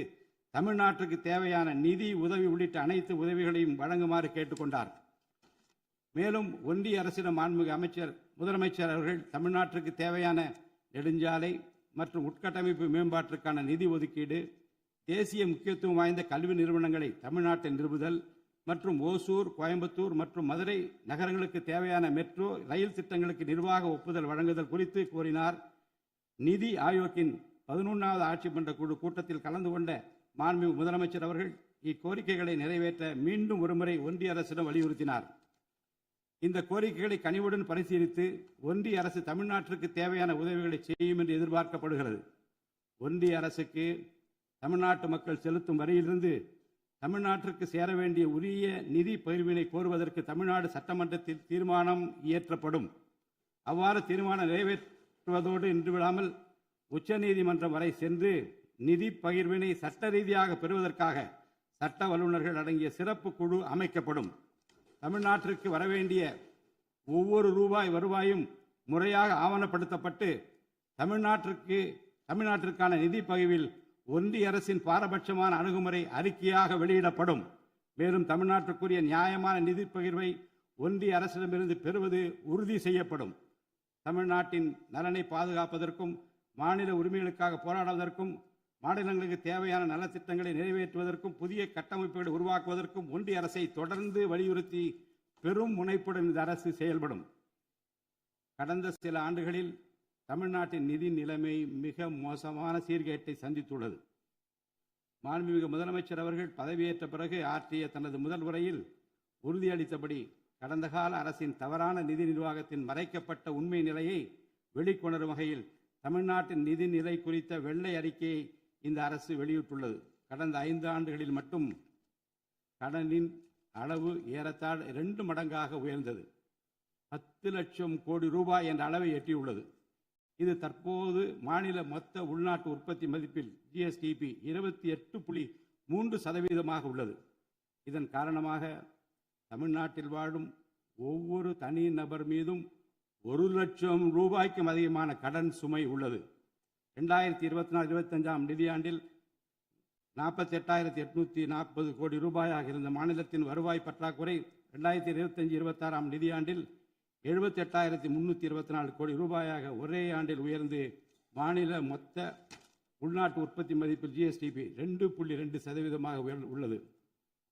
தமிழ்நாட்டுக்கு தேவையான நிதி உதவி உள்ளிட்ட அனைத்து உதவிகளையும் வழங்குமாறு கேட்டுக்கொண்டார். மேலும் ஒன்றிய அரசிடம் மாண்புமிகு முதலமைச்சர் அவர்கள் தமிழ்நாட்டிற்கு தேவையான நெடுஞ்சாலை மற்றும் உட்கட்டமைப்பு மேம்பாட்டிற்கான நிதி ஒதுக்கீடு, தேசிய முக்கியத்துவம் வாய்ந்த கல்வி நிறுவனங்களை தமிழ்நாட்டில் நிறுவுதல், மற்றும் ஓசூர், கோயம்புத்தூர் மற்றும் மதுரை நகரங்களுக்கு தேவையான மெட்ரோ ரயில் திட்டங்களுக்கு நிர்வாக ஒப்புதல் வழங்குதல் குறித்து கோரினார். நிதி ஆயோக்கின் 11வது ஆட்சி மன்ற குழு கூட்டத்தில் கலந்து கொண்ட மாண்புமிகு முதலமைச்சர் அவர்கள் இக்கோரிக்கைகளை நிறைவேற்ற மீண்டும் ஒருமுறை ஒன்றிய அரசிடம் வலியுறுத்தினார். இந்த கோரிக்கைகளை கனிவுடன் பரிசீலித்து ஒன்றிய அரசு தமிழ்நாட்டிற்கு தேவையான உதவிகளை செய்யும் என்று எதிர்பார்க்கப்படுகிறது. ஒன்றிய அரசுக்கு தமிழ்நாட்டு மக்கள் செலுத்தும் வரியிலிருந்து தமிழ்நாட்டிற்கு சேர வேண்டிய உரிய நிதி பகிர்வினை கோருவதற்கு தமிழ்நாடு சட்டமன்றத்தில் தீர்மானம் இயற்றப்படும். அவ்வாறு தீர்மானம் நிறைவேற்றுவதோடு நின்றுவிடாமல் உச்சநீதிமன்றம் வரை சென்று நிதி பகிர்வினை சட்ட ரீதியாக பெறுவதற்காக சட்ட வல்லுநர்கள் அடங்கிய சிறப்பு குழு அமைக்கப்படும். தமிழ்நாட்டிற்கு வரவேண்டிய ஒவ்வொரு ரூபாய் வருவாயும் முறையாக ஆவணப்படுத்தப்பட்டு தமிழ்நாட்டிற்கான நிதி பகிர்வில் ஒன்றிய அரசின் பாரபட்சமான அணுகுமுறை அறிக்கையாக வெளியிடப்படும். மேலும் தமிழ்நாட்டிற்குரிய நியாயமான நிதி பகிர்வை ஒன்றிய அரசிடமிருந்து பெறுவது உறுதி செய்யப்படும். தமிழ்நாட்டின் நலனை பாதுகாப்பதற்கும் மாநில உரிமைகளுக்காக போராடுவதற்கும் மாநிலங்களுக்கு தேவையான நலத்திட்டங்களை நிறைவேற்றுவதற்கும் புதிய கட்டமைப்புகளை உருவாக்குவதற்கும் ஒன்றிய அரசை தொடர்ந்து வலியுறுத்தி பெரும் முனைப்புடன் இந்த அரசு செயல்படும். கடந்த சில ஆண்டுகளில் தமிழ்நாட்டின் நிதி நிலைமை மிக மோசமான சீர்கேட்டை சந்தித்துள்ளது. மாண்புமிகு முதலமைச்சர் அவர்கள் பதவியேற்ற பிறகு ஆற்றிய தனது முதல் உரையில் உறுதியளித்தபடி கடந்த கால அரசின் தவறான நிதி நிர்வாகத்தின் மறைக்கப்பட்ட உண்மை நிலையை வெளிக்கொணரும் வகையில் தமிழ்நாட்டின் நிதி நிலை குறித்த வெள்ளை அறிக்கையை இந்த அரசு வெளியிட்டுள்ளது. கடந்த 5 ஆண்டுகளில் மட்டும் கடனின் அளவு ஏறத்தாழ 2 மடங்காக உயர்ந்தது. 10 லட்சம் கோடி ரூபாய் என்ற அளவை எட்டியுள்ளது. இது தற்போது மாநில மொத்த உள்நாட்டு உற்பத்தி மதிப்பில் ஜிஎஸ்டிபி 28.3% உள்ளது. இதன் காரணமாக தமிழ்நாட்டில் வாழும் ஒவ்வொரு தனி நபர் மீதும் 1 லட்சம் ரூபாய்க்கும் அதிகமான கடன் சுமை உள்ளது. 2024-25 நிதியாண்டில் 48,840 கோடி ரூபாயாக இருந்த மாநிலத்தின் வருவாய் பற்றாக்குறை 2025-26 நிதியாண்டில் 78,324 கோடி ரூபாயாக ஒரே ஆண்டில் உயர்ந்து மாநில மொத்த உள்நாட்டு உற்பத்தி மதிப்பில் ஜிஎஸ்டிபி 2.2% உள்ளது.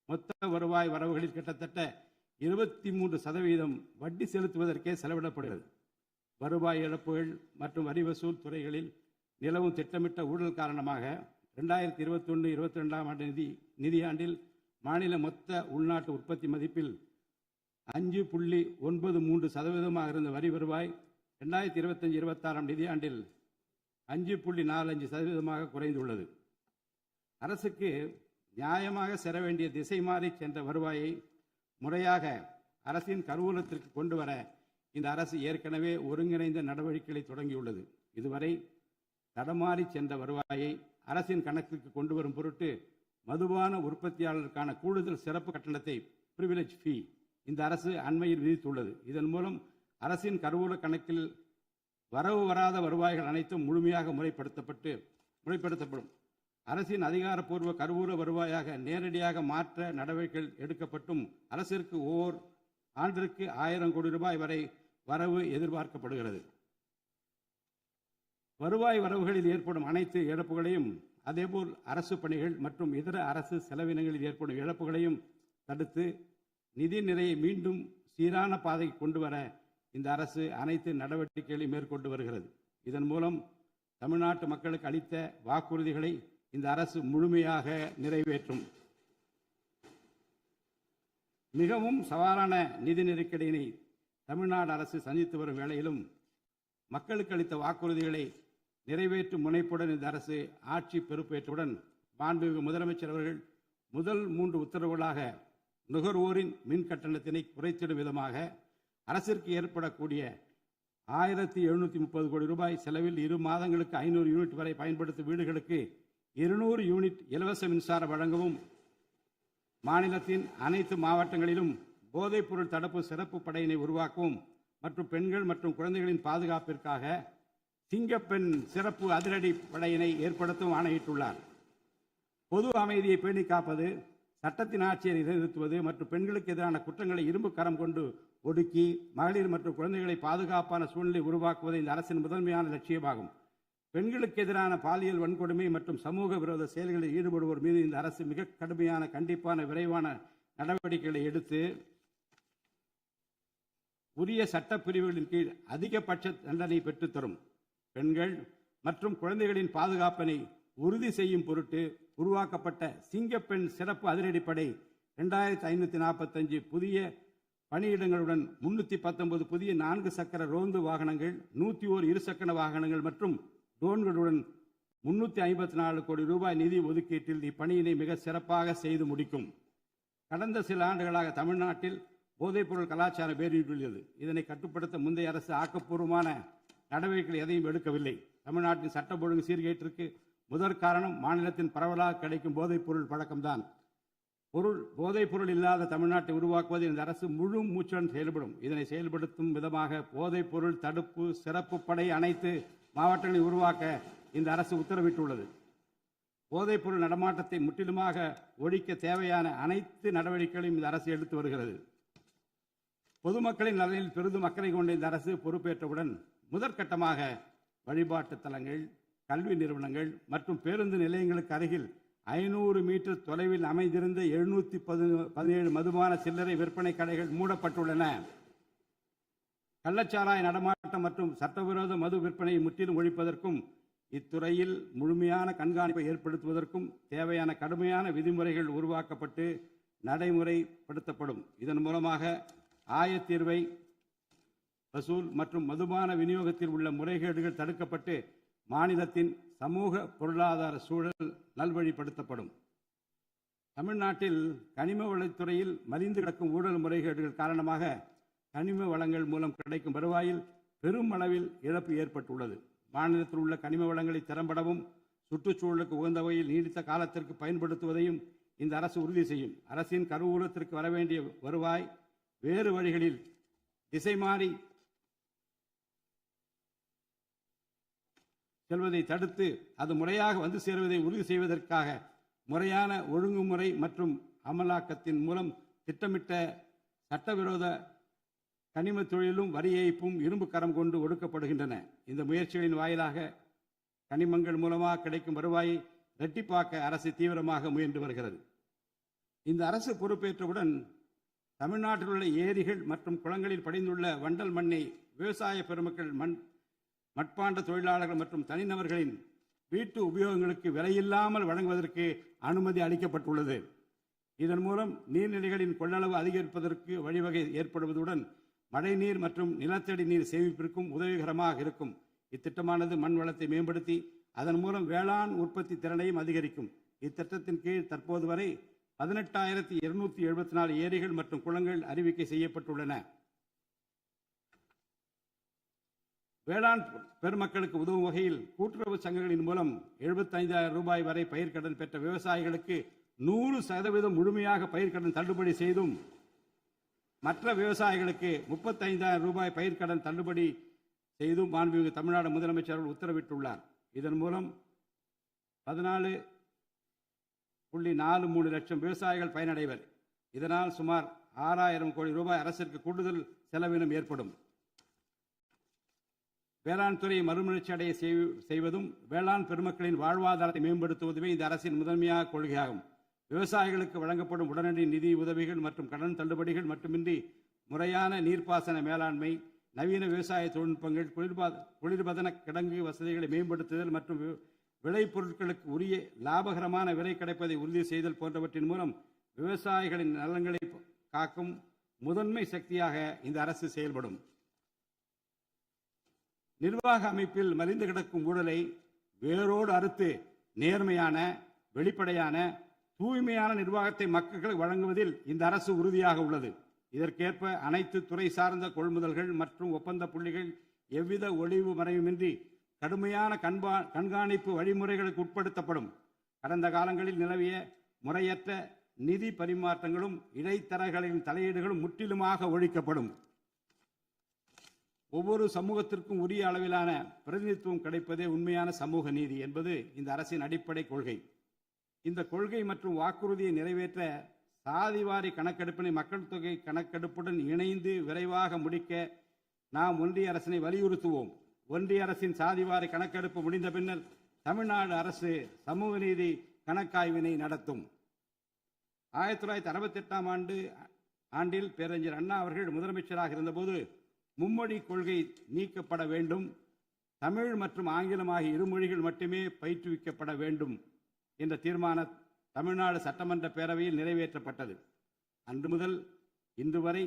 மொத்த வருவாய் வரவுகளில் கிட்டத்தட்ட 23% வட்டி செலுத்துவதற்கே செலவிடப்படுகிறது. வருவாய் இழப்புகள் மற்றும் வரி வசூல் துறைகளில் நிலவும் திட்டமிட்ட ஊழல் காரணமாக 2021-22 நிதியாண்டில் மாநில மொத்த உள்நாட்டு உற்பத்தி மதிப்பில் 5.93% இருந்த வரி வருவாய் 2025-26 நிதியாண்டில் 5.45% குறைந்துள்ளது. அரசுக்கு நியாயமாக செல்ல வேண்டிய திசை மாறி சென்ற வருவாயை முறையாக அரசின் கருவூலத்திற்கு கொண்டு வர இந்த அரசு ஏற்கனவே ஒருங்கிணைந்த நடவடிக்கைகளை தொடங்கியுள்ளது. இதுவரை தடமாறி சென்ற வருவாயை அரசின் கணக்கிற்கு கொண்டு வரும் பொருட்டு மதுபான உற்பத்தியாளருக்கான கூடுதல் சிறப்பு கட்டணத்தை பிரிவிலேஜ் ஃபீ இந்த அரசு அண்மையில் விதித்துள்ளது. இதன் மூலம் அரசின் கருவூல கணக்கில் வரவு வராத வருவாய்கள் அனைத்தும் முழுமையாக முறைப்படுத்தப்படும். அரசின் அதிகாரப்பூர்வ கருவூல வருவாயாக நேரடியாக மாற்ற நடவடிக்கைகள் எடுக்கப்பட்டும் அரசிற்கு ஓர் ஆண்டிற்கு 1000 கோடி ரூபாய் வரை வரவு எதிர்பார்க்கப்படுகிறது. வருவாய் வரவுகளில் ஏற்படும் அனைத்து இழப்புகளையும் அதேபோல் அரசு பணிகள் மற்றும் இதர அரசு செலவினங்களில் ஏற்படும் இழப்புகளையும் தடுத்து நிதி நிலையை மீண்டும் சீரான பாதைக்கு கொண்டு வர இந்த அரசு அனைத்து நடவடிக்கைகளையும் மேற்கொண்டு வருகிறது. இதன் மூலம் தமிழ்நாட்டு மக்களுக்கு அளித்த வாக்குறுதிகளை இந்த அரசு முழுமையாக நிறைவேற்றும். மிகவும் சவாலான நிதி நெருக்கடியினை தமிழ்நாடு அரசு சந்தித்து வரும் வேளையிலும் மக்களுக்கு அளித்த வாக்குறுதிகளை நிறைவேற்றும் முனைப்புடன் இந்த அரசு ஆட்சி பொறுப்பேற்றவுடன் மாண்புமிகு முதலமைச்சர் அவர்கள் முதல் 3 உத்தரவுகளாக நுகர்வோரின் மின் கட்டணத்தினை குறைத்திடும் விதமாக அரசிற்கு ஏற்படக்கூடிய 1730 கோடி ரூபாய் செலவில் 2 மாதங்களுக்கு 500 யூனிட் வரை பயன்படுத்தும் வீடுகளுக்கு 200 யூனிட் இலவச மின்சாரம் வழங்கவும், மாநிலத்தின் அனைத்து மாவட்டங்களிலும் போதைப்பொருள் தடுப்பு சிறப்பு படையினை உருவாக்கவும் மற்றும் பெண்கள் மற்றும் குழந்தைகளின் பாதுகாப்பிற்காக சிங்கப்பெண் சிறப்பு அதிரடி படையினை ஏற்படுத்தவும் ஆணையிட்டுள்ளார். பொது அமைதியை பேணி காப்பது, சட்டத்தின் ஆட்சியை நிலைநிறுத்துவது மற்றும் பெண்களுக்கு எதிரான குற்றங்களை இரும்பு கரம் கொண்டு ஒடுக்கி மகளிர் மற்றும் குழந்தைகளை பாதுகாப்பான சூழ்நிலை உருவாக்குவது இந்த அரசின் முதன்மையான லட்சியமாகும். பெண்களுக்கு எதிரான பாலியல் வன்கொடுமை மற்றும் சமூக விரோத செயல்களில் ஈடுபடுவோர் மீது இந்த அரசு மிக கடுமையான கண்டிப்பான விரைவான நடவடிக்கைகளை எடுத்து உரிய சட்டப்பிரிவுகளின் கீழ் அதிகபட்ச தண்டனை பெற்றுத்தரும். பெண்கள் மற்றும் குழந்தைகளின் பாதுகாப்பினை உறுதி செய்யும் பொருட்டு உருவாக்கப்பட்ட சிங்கப்பெண் சிறப்பு அதிரடிப்படை 2545 புதிய பணியிடங்களுடன் 319 புதிய 4 சக்கர ரோந்து வாகனங்கள், 101 இருசக்கர வாகனங்கள் மற்றும் ட்ரோன்களுடன் 354 கோடி ரூபாய் நிதி ஒதுக்கீட்டில் இப்பணியினை மிக சிறப்பாக செய்து முடிக்கும். கடந்த சில ஆண்டுகளாக தமிழ்நாட்டில் போதைப்பொருள் கலாச்சாரம் வேரூன்றியுள்ளது. இதனை கட்டுப்படுத்த முந்தைய அரசு ஆக்கப்பூர்வமான நடவடிக்கைகள் எதையும் எடுக்கவில்லை. தமிழ்நாட்டின் சட்டம் ஒழுங்கு சீர்கேட்டிற்கு முதற் காரணம் மாநிலத்தின் பரவலாக கிடைக்கும் போதைப்பொருள் பழக்கம்தான். போதைப்பொருள் இல்லாத தமிழ்நாட்டை உருவாக்குவது இந்த அரசு முழு மூச்சுடன் செயல்படும். இதனை செயல்படுத்தும் விதமாக போதைப்பொருள் தடுப்பு சிறப்பு படை அனைத்து மாவட்டங்களை உருவாக்க இந்த அரசு உத்தரவிட்டுள்ளது. போதைப்பொருள் நடமாட்டத்தை முற்றிலுமாக ஒழிக்க தேவையான அனைத்து நடவடிக்கைகளையும் இந்த அரசு எடுத்து வருகிறது. பொதுமக்களின் நலனில் பெரிதும் அக்கறை கொண்ட இந்த அரசு பொறுப்பேற்றவுடன் முதற்கட்டமாக வழிபாட்டு தலங்கள், கல்வி நிறுவனங்கள் மற்றும் பேருந்து நிலையங்களுக்கு அருகில் 500 மீட்டர் தொலைவில் அமைந்திருந்த 717 மதுபான சில்லறை விற்பனை கடைகள் மூடப்பட்டுள்ளன. கள்ளச்சாராய நடமாட்டம் மற்றும் சட்டவிரோத மது விற்பனையை முற்றிலும் ஒழிப்பதற்கும் இத்துறையில் முழுமையான கண்காணிப்பை ஏற்படுத்துவதற்கும் தேவையான கடுமையான விதிமுறைகள் உருவாக்கப்பட்டு நடைமுறைப்படுத்தப்படும். இதன் மூலமாக ஆயத்தீர்வை வசூல் மற்றும் மதுபான விநியோகத்தில் உள்ள முறைகேடுகள் தடுக்கப்பட்டு மாநிலத்தின் சமூக பொருளாதார சூழல் நல்வழிப்படுத்தப்படும். தமிழ்நாட்டில் கனிம வளத்துறையில் மலிந்து கிடக்கும் ஊழல் முறைகேடுகள் காரணமாக கனிம வளங்கள் மூலம் கிடைக்கும் வருவாயில் பெரும் அளவில் இழப்பு ஏற்பட்டுள்ளது. மாநிலத்தில் உள்ள கனிம வளங்களை திறம்படவும் சுற்றுச்சூழலுக்கு உகந்த வகையில் நீடித்த காலத்திற்கு பயன்படுத்துவதையும் இந்த அரசு உறுதி செய்யும். அரசின் கருவூலத்திற்கு வரவேண்டிய வருவாய் வேறு வழிகளில் திசை மாறி செல்வதை தடுத்து அது முறையாக வந்து சேருவதை உறுதி செய்வதற்காக முறையான ஒழுங்குமுறை மற்றும் அமலாக்கத்தின் மூலம் திட்டமிட்ட சட்டவிரோத கனிம தொழிலும் வரி ஏய்ப்பும் இரும்பு கரம் கொண்டு ஒடுக்கப்படுகின்றன. இந்த முயற்சிகளின் வாயிலாக கனிமங்கள் மூலமாக கிடைக்கும் வருவாயை இரட்டிப்பாக்க அரசு தீவிரமாக முயன்று வருகிறது. இந்த அரசு பொறுப்பேற்றவுடன் தமிழ்நாட்டில் உள்ள ஏரிகள் மற்றும் குளங்களில் படிந்துள்ள வண்டல் மண்ணை விவசாய பெருமக்கள், மட்பாண்ட தொழிலாளர்கள் மற்றும் தனிநபர்களின் வீட்டு உபயோகங்களுக்கு விலையில்லாமல் வழங்குவதற்கு அனுமதி அளிக்கப்பட்டுள்ளது. இதன் மூலம் நீர்நிலைகளின் கொள்ளளவு அதிகரிப்பதற்கு வழிவகை ஏற்படுவதுடன் மழைநீர் மற்றும் நிலத்தடி நீர் சேமிப்பிற்கும் உதவிகரமாக இருக்கும். இத்திட்டமானது மண் வளத்தை மேம்படுத்தி அதன் மூலம் வேளாண் உற்பத்தி திறனையும் அதிகரிக்கும். இத்திட்டத்தின் கீழ் தற்போது வரை 18,274 ஏரிகள் மற்றும் குளங்கள் அறிவிக்கை செய்யப்பட்டுள்ளன. வேளாண் பெருமக்களுக்கு உதவும் வகையில் கூட்டுறவு சங்கங்களின் மூலம் 75,000 ரூபாய் வரை பயிர்க்கடன் பெற்ற விவசாயிகளுக்கு 100% முழுமையாக பயிர்க்கடன் தள்ளுபடி செய்தும், மற்ற விவசாயிகளுக்கு 35,000 ரூபாய் பயிர்க்கடன் தள்ளுபடி செய்தும் மாண்புமிகு தமிழ்நாடு முதலமைச்சர் அவர்கள் உத்தரவிட்டுள்ளார். இதன் மூலம் 14.43 லட்சம் விவசாயிகள் பயனடைவர். இதனால் சுமார் 6,000 கோடி ரூபாய் அரசிற்கு கூடுதல் செலவினம் ஏற்படும். வேளாண் துறையை மறுமலர்ச்சி அடைய செய்வதும் வேளாண் பெருமக்களின் வாழ்வாதாரத்தை மேம்படுத்துவதுமே இந்த அரசின் முதன்மையாக கொள்கையாகும். விவசாயிகளுக்கு வழங்கப்படும் உடனடி நிதி உதவிகள் மற்றும் கடன் தள்ளுபடிகள் மட்டுமின்றி முறையான நீர்ப்பாசன மேலாண்மை, நவீன விவசாய தொழில்நுட்பங்கள், குளிர்பதன கிடங்கு வசதிகளை மேம்படுத்துதல் மற்றும் விளைபொருட்களுக்கு உரிய லாபகரமான விலை கிடைப்பதை உறுதி செய்தல் போன்றவற்றின் மூலம் விவசாயிகளின் நலன்களை காக்கும் முதன்மை சக்தியாக இந்த அரசு செயல்படும். நிர்வாக அமைப்பில் மலிந்து கிடக்கும் ஊழலை வேரோடு அறுத்து நேர்மையான, வெளிப்படையான, தூய்மையான நிர்வாகத்தை மக்களுக்கு வழங்குவதில் இந்த அரசு உறுதியாக உள்ளது. இதற்கேற்ப அனைத்து துறை சார்ந்த கொள்முதல்கள் மற்றும் ஒப்பந்த புள்ளிகள் எவ்வித ஒளிவு மறைவுமின்றி கடுமையான கண்காணிப்பு வழிமுறைகளுக்கு உட்படுத்தப்படும். கடந்த காலங்களில் நிலவிய முறையற்ற நிதி பரிமாற்றங்களும் இடைத்தரகர்களின் தலையீடுகளும் முற்றிலுமாக ஒழிக்கப்படும். ஒவ்வொரு சமூகத்திற்கும் உரிய அளவிலான பிரதிநிதித்துவம் கிடைப்பதே உண்மையான சமூக நீதி என்பது இந்த அரசின் அடிப்படை கொள்கை. இந்த கொள்கை மற்றும் வாக்குறுதியை நிறைவேற்ற சாதிவாரி கணக்கெடுப்பினை மக்கள் தொகை கணக்கெடுப்புடன் இணைந்து விரைவாக முடிக்க நாம் ஒன்றிய அரசினை வலியுறுத்துவோம். ஒன்றிய அரசின் சாதிவாரி கணக்கெடுப்பு முடிந்த பின்னர் தமிழ்நாடு அரசு சமூக நீதி கணக்காய்வினை நடத்தும். 1968 ஆண்டில் பேரறிஞர் அண்ணா அவர்கள் முதலமைச்சராக இருந்தபோது மும்மொழி கொள்கை நீக்கப்பட வேண்டும், தமிழ் மற்றும் ஆங்கிலம் ஆகிய இருமொழிகள் மட்டுமே பயிற்றுவிக்கப்பட வேண்டும் என்ற தீர்மானம் தமிழ்நாடு சட்டமன்ற பேரவையில் நிறைவேற்றப்பட்டது. அன்று முதல் இன்று வரை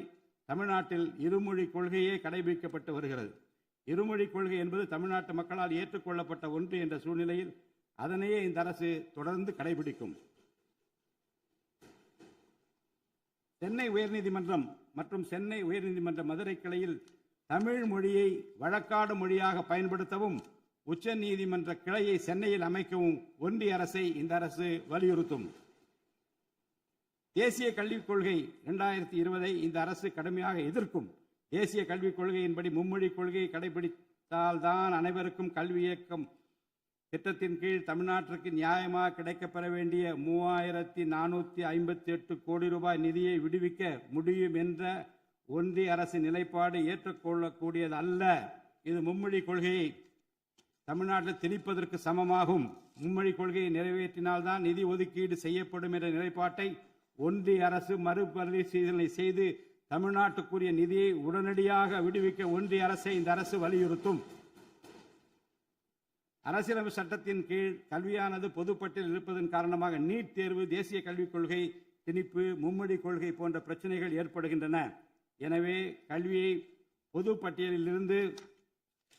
தமிழ்நாட்டில் இருமொழி கொள்கையே கடைபிடிக்கப்பட்டு வருகிறது. இருமொழி கொள்கை என்பது தமிழ்நாட்டு மக்களால் ஏற்றுக்கொள்ளப்பட்ட ஒன்று என்ற சூழ்நிலையில் அதனையே இந்த அரசு தொடர்ந்து கடைபிடிக்கும். சென்னை உயர்நீதிமன்றம் மற்றும் சென்னை உயர்நீதிமன்ற மதுரை கிளையில் தமிழ் மொழியை வழக்காடு மொழியாக பயன்படுத்தவும் உச்ச நீதிமன்ற கிளையை சென்னையில் அமைக்கவும் ஒன்றிய அரசை இந்த அரசு வலியுறுத்தும். தேசிய கல்விக் கொள்கை 2020 இந்த அரசு கடுமையாக எதிர்க்கும். தேசிய கல்விக் கொள்கையின்படி மும்மொழி கொள்கையை கடைபிடித்தால்தான் அனைவருக்கும் கல்வி இயக்கம் திட்டத்தின் கீழ் தமிழ்நாட்டிற்கு நியாயமாக கிடைக்கப்பெற வேண்டிய 3458 கோடி ரூபாய் நிதியை விடுவிக்க முடியும் என்ற ஒன்றிய அரசு நிலைப்பாடு ஏற்றுக்கொள்ளக்கூடியது அல்ல. இது மும்மொழி கொள்கையை தமிழ்நாட்டில் திணிப்பதற்கு சமமாகும். மும்மொழி கொள்கையை நிறைவேற்றினால்தான் நிதி ஒதுக்கீடு செய்யப்படும் என்ற நிலைப்பாட்டை ஒன்றிய அரசு மறுபரிசீலனை செய்து தமிழ்நாட்டுக்குரிய நிதியை உடனடியாக விடுவிக்க ஒன்றிய அரசை இந்த அரசு வலியுறுத்தும். அரசியலமைப்பு சட்டத்தின் கீழ் கல்வியானது பொதுப்பட்டியலில் இருப்பதன் காரணமாக நீட் தேர்வு, தேசிய கல்விக் கொள்கை திணிப்பு, மும்மொழி கொள்கை போன்ற பிரச்சனைகள் ஏற்படுகின்றன. எனவே கல்வியை பொது பட்டியலிலிருந்து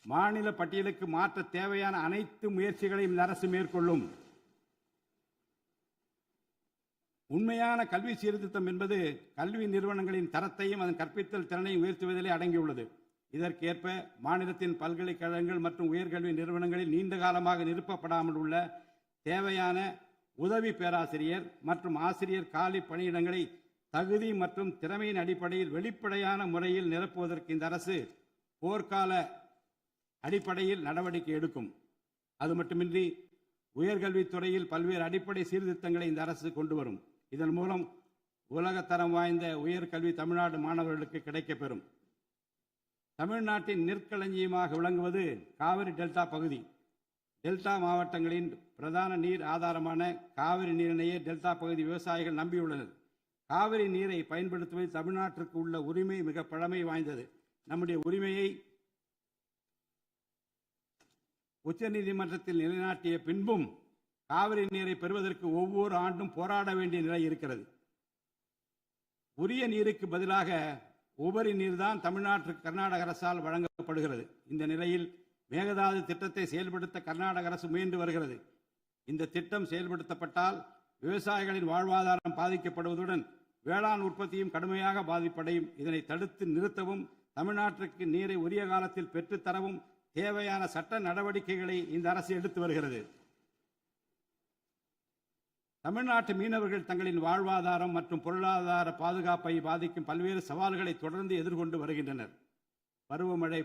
மாநில பட்டியலுக்கு மாற்ற தேவையான அனைத்து முயற்சிகளையும் இந்த அரசு மேற்கொள்ளும். உண்மையான கல்வி சீர்திருத்தம் என்பது கல்வி நிறுவனங்களின் தரத்தையும் அதன் கற்பித்தல் திறனையும் உயர்த்துவதிலே அடங்கியுள்ளது. இதற்கேற்ப மாநிலத்தின் பல்கலைக்கழகங்கள் மற்றும் உயர்கல்வி நிறுவனங்களில் நீண்ட காலமாக நிரப்பப்படாமல் உள்ள தேவையான உதவி பேராசிரியர் மற்றும் ஆசிரியர் காலி பணியிடங்களை தகுதி மற்றும் திறமையின் அடிப்படையில் வெளிப்படையான முறையில் நிரப்புவதற்கு இந்த அரசு போர்க்கால அடிப்படையில் நடவடிக்கை எடுக்கும். அது மட்டுமின்றி உயர்கல்வித்துறையில் பல்வேறு அடிப்படை சீர்திருத்தங்களை இந்த அரசு கொண்டு வரும். இதன் மூலம் உலகத்தரம் வாய்ந்த உயர்கல்வி தமிழ்நாடு மாணவர்களுக்கு கிடைக்கப்பெறும். தமிழ்நாட்டின் நெற்களஞ்சியமாக விளங்குவது காவிரி டெல்டா பகுதி. டெல்டா மாவட்டங்களின் பிரதான நீர் ஆதாரமான காவிரி நீரினையே டெல்டா பகுதி விவசாயிகள் நம்பியுள்ளனர். காவிரி நீரை பயன்படுத்துவதில் தமிழ்நாட்டிற்கு உள்ள உரிமை மிக பழமை வாய்ந்தது. நம்முடைய உரிமையை உச்சநீதிமன்றத்தில் நிலைநாட்டிய பின்பும் காவிரி நீரை பெறுவதற்கு ஒவ்வொரு ஆண்டும் போராட வேண்டிய நிலை இருக்கிறது. உரிய நீருக்கு பதிலாக உபரி நீர்தான் தமிழ்நாட்டிற்கு கர்நாடக அரசால் வழங்கப்படுகிறது. இந்த நிலையில் மேகதாது திட்டத்தை செயல்படுத்த கர்நாடக அரசு முயன்று வருகிறது. இந்த திட்டம் செயல்படுத்தப்பட்டால் விவசாயிகளின் வாழ்வாதாரம் பாதிக்கப்படுவதுடன் வேளாண் உற்பத்தியும் கடுமையாக பாதிப்படையும். இதனை தடுத்து நிறுத்தவும் தமிழ்நாட்டிற்கு நீரை உரிய காலத்தில் பெற்றுத்தரவும் தேவையான சட்ட நடவடிக்கைகளை இந்த அரசு எடுத்து வருகிறது. தமிழ்நாட்டு மீனவர்கள் தங்களின் வாழ்வாதாரம் மற்றும் பொருளாதார பாதுகாப்பை பாதிக்கும் பல்வேறு சவால்களை தொடர்ந்து எதிர்கொண்டு வருகின்றனர். பருவமழை,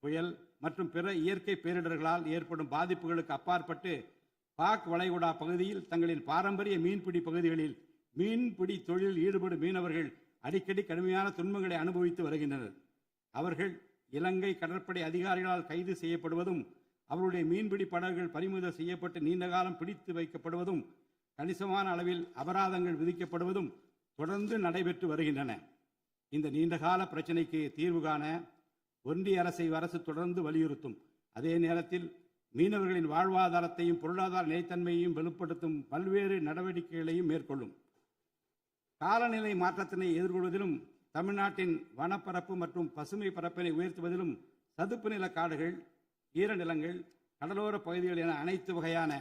புயல் மற்றும் பிற இயற்கை பேரிடர்களால் ஏற்படும் பாதிப்புகளுக்கு அப்பாற்பட்டு பாக் வளைகுடா பகுதியில் தங்களின் பாரம்பரிய மீன்பிடி பகுதிகளில் மீன்பிடி தொழிலில் ஈடுபடும் மீனவர்கள் அடிக்கடி கடுமையான துன்பங்களை அனுபவித்து வருகின்றனர். அவர்கள் இலங்கை கடற்படை அதிகாரிகளால் கைது செய்யப்படுவதும் அவருடைய மீன்பிடி படகுகள் பறிமுதல் செய்யப்பட்டு நீண்ட காலம் பிடித்து வைக்கப்படுவதும் கணிசமான அளவில் அபராதங்கள் விதிக்கப்படுவதும் தொடர்ந்து நடைபெற்று வருகின்றன. இந்த நீண்டகால பிரச்சினைக்கு தீர்வு காண ஒன்றிய அரசு தொடர்ந்து வலியுறுத்தும். அதே நேரத்தில் மீனவர்களின் வாழ்வாதாரத்தையும் பொருளாதார நிலைத்தன்மையையும் வலுப்படுத்தும் பல்வேறு நடவடிக்கைகளையும் மேற்கொள்ளும். காலநிலை மாற்றத்தினை எதிர்கொள்வதிலும் தமிழ்நாட்டின் வனப்பரப்பு மற்றும் பசுமை பரப்பினை உயர்த்துவதிலும் சதுப்பு நில காடுகள், ஈரநிலங்கள், கடலோர பகுதிகள் என அனைத்து வகையான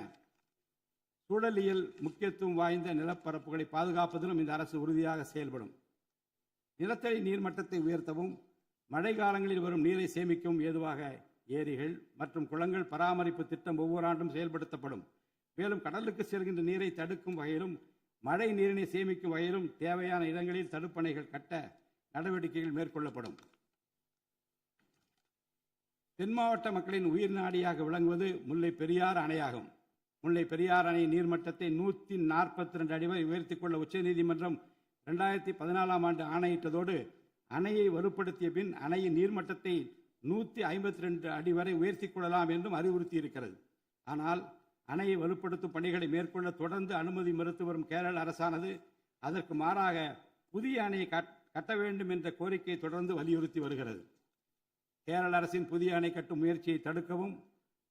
சூழலியல் முக்கியத்துவம் வாய்ந்த நிலப்பரப்புகளை பாதுகாப்பதிலும் இந்த அரசு உறுதியாக செயல்படும். நிலத்தடி நீர்மட்டத்தை உயர்த்தவும் மழை காலங்களில் வரும் நீரை சேமிக்கவும் ஏதுவாக ஏரிகள் மற்றும் குளங்கள் பராமரிப்பு திட்டம் ஒவ்வொரு ஆண்டும் செயல்படுத்தப்படும். மேலும் கடலுக்கு செல்கின்ற நீரை தடுக்கும் வகையிலும் மழை நீரினை சேமிக்கும் வகையிலும் தேவையான இடங்களில் தடுப்பணைகள் கட்ட நடவடிக்கைகள் மேற்கொள்ளப்படும். தென் மாவட்ட மக்களின் உயிர் நாடியாக விளங்குவது முல்லை பெரியாறு அணையாகும். முல்லை பெரியாறு அணை நீர்மட்டத்தை 142 அடி வரை உயர்த்திக் கொள்ள உச்சநீதிமன்றம் 2014 ஆண்டு ஆணையிட்டதோடு அணையை வலுப்படுத்திய பின் அணையின் நீர்மட்டத்தை 152 அடி வரை உயர்த்திக் கொள்ளலாம் என்றும் அறிவுறுத்தி இருக்கிறது. ஆனால் அணையை வலுப்படுத்தும் பணிகளை மேற்கொள்ள தொடர்ந்து அனுமதி மறுத்து வரும் கேரள அரசானது அதற்கு மாறாக புதிய அணையை கட்ட வேண்டும் என்ற கோரிக்கையை தொடர்ந்து வலியுறுத்தி வருகிறது. கேரள அரசின் புதிய அணை கட்டும் முயற்சியை தடுக்கவும்,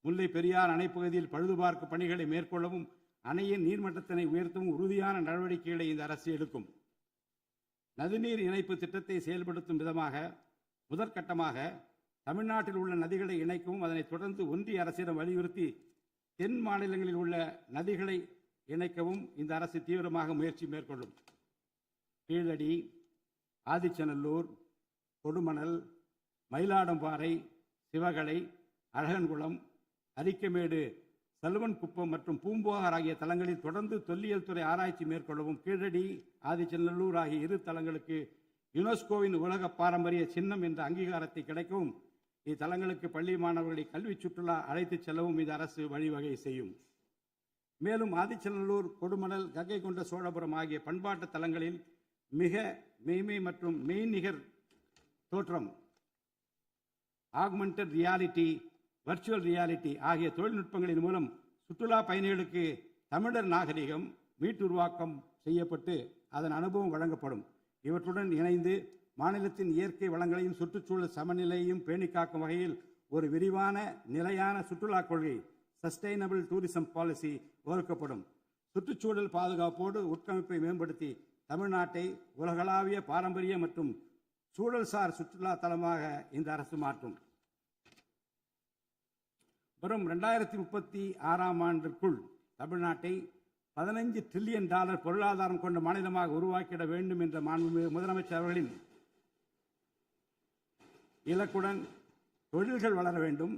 முல்லை பெரியார் அணைப்பகுதியில் பழுதுபார்க்கும் பணிகளை மேற்கொள்ளவும், அணையின் நீர்மட்டத்தினை உயர்த்தவும் உறுதியான நடவடிக்கைகளை இந்த அரசு எடுக்கும். நதிநீர் இணைப்பு திட்டத்தை செயல்படுத்தும் விதமாக முதற்கட்டமாக தமிழ்நாட்டில் உள்ள நதிகளை இணைக்கவும், அதனைத் தொடர்ந்து ஒன்றிய அரசிடம் வலியுறுத்தி தென் மாநிலங்களில் உள்ள நதிகளை இணைக்கவும் இந்த அரசு தீவிரமாக முயற்சி மேற்கொள்ளும். கீழடி, ஆதிச்சநல்லூர், கொடுமணல், மயிலாடம்பாறை, சிவகலை, அழகன்குளம், அரிக்கமேடு, சல்வன்குப்பம் மற்றும் பூம்புகார் ஆகிய தலங்களில் தொடர்ந்து தொல்லியல் துறை ஆராய்ச்சி மேற்கொள்ளவும், கீழடி, ஆதிச்சநல்லூர் ஆகிய இரு தலங்களுக்கு யுனெஸ்கோவின் உலக பாரம்பரிய சின்னம் என்ற அங்கீகாரத்தை கிடைக்கவும், இத்தலங்களுக்கு பள்ளி மாணவர்களை கல்வி சுற்றுலா அழைத்துச் செல்லவும் இந்த அரசு வழிவகை செய்யும். மேலும் ஆதிச்சநல்லூர், கொடுமணல், கங்கை கொண்ட சோழபுரம் ஆகிய பண்பாட்டு தலங்களில் மிக மெய்மை மற்றும் மெய்நிகர் தோற்றம், ஆக்மெண்டட் ரியாலிட்டி, வர்ச்சுவல் ரியாலிட்டி ஆகிய தொழில்நுட்பங்களின் மூலம் சுற்றுலா பயணிகளுக்கு தமிழர் நாகரிகம் மீட்டுருவாக்கம் செய்யப்பட்டு அதன் அனுபவம் வழங்கப்படும். இவற்றுடன் இணைந்து மாநிலத்தின் இயற்கை வளங்களையும் சுற்றுச்சூழல் சமநிலையையும் பேணிக்காக்கும் வகையில் ஒரு விரிவான நிலையான சுற்றுலா கொள்கை, சஸ்டைனபிள் டூரிசம் பாலிசி வகுக்கப்படும். சுற்றுச்சூழல் பாதுகாப்போடு உட்கமைப்பை மேம்படுத்தி தமிழ்நாட்டை உலகளாவிய பாரம்பரிய மற்றும் சூழல்சார் சுற்றுலா தலமாக இந்த அரசு மாற்றும். வரும் 2036ஆம் ஆண்டிற்குள் தமிழ்நாட்டை $15 டிரில்லியன் பொருளாதாரம் கொண்ட மாநிலமாக உருவாக்கிட வேண்டும் என்ற முதலமைச்சர் அவர்களின் இலக்குடன் தொழில்கள் வளர வேண்டும்,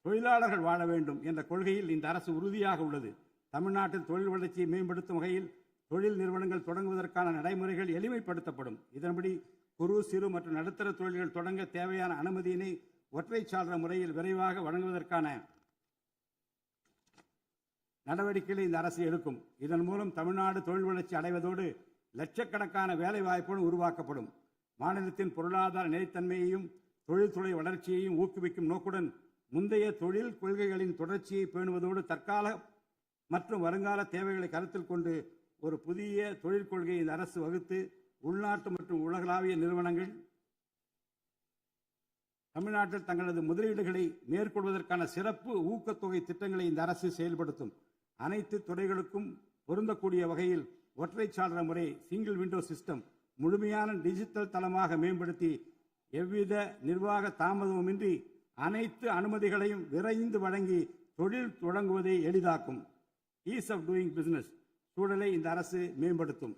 தொழிலாளர்கள் வாழ வேண்டும் என்ற கொள்கையில் இந்த அரசு உறுதியாக உள்ளது. தமிழ்நாட்டில் தொழில் வளர்ச்சியை மேம்படுத்தும் வகையில் தொழில் நிறுவனங்கள் தொடங்குவதற்கான நடைமுறைகள் எளிமைப்படுத்தப்படும். இதன்படி குறு, சிறு மற்றும் நடுத்தர தொழில்கள் தொடங்க தேவையான அனுமதியினை ஒற்றைச்சாளர முறையில் விரைவாக வழங்குவதற்கான நடவடிக்கைகளை இந்த அரசு எடுக்கும். இதன் மூலம் தமிழ்நாடு தொழில் வளர்ச்சி அடைவதோடு லட்சக்கணக்கான வேலை வாய்ப்புகள் உருவாக்கப்படும். மாநிலத்தின் பொருளாதார நிலைத்தன்மையையும் தொழில்துறை வளர்ச்சியையும் ஊக்குவிக்கும் நோக்குடன் முந்தைய தொழில் கொள்கைகளின் தொடர்ச்சியை பேணுவதோடு தற்கால மற்றும் வருங்கால தேவைகளை கருத்தில் கொண்டு ஒரு புதிய தொழில் கொள்கையை இந்த அரசு வகுத்து உள்நாட்டு மற்றும் உலகளாவிய நிறுவனங்கள் தமிழ்நாட்டில் தங்களது முதலீடுகளை மேற்கொள்வதற்கான சிறப்பு ஊக்கத்தொகை திட்டங்களை இந்த அரசு செயல்படுத்தும். அனைத்து துறைகளுக்கும் பொருந்தக்கூடிய வகையில் ஒற்றைச்சாளர முறை, சிங்கிள் விண்டோ சிஸ்டம் முழுமையான டிஜிட்டல் தளமாக மேம்படுத்தி எவ்வித நிர்வாக தாமதமுமின்றி அனைத்து அனுமதிகளையும் விரைந்து வழங்கி தொழில் தொடங்குவதை எளிதாக்கும். ஈஸ் ஆஃப் டூயிங் பிசினஸ் சூழலை இந்த அரசு மேம்படுத்தும்.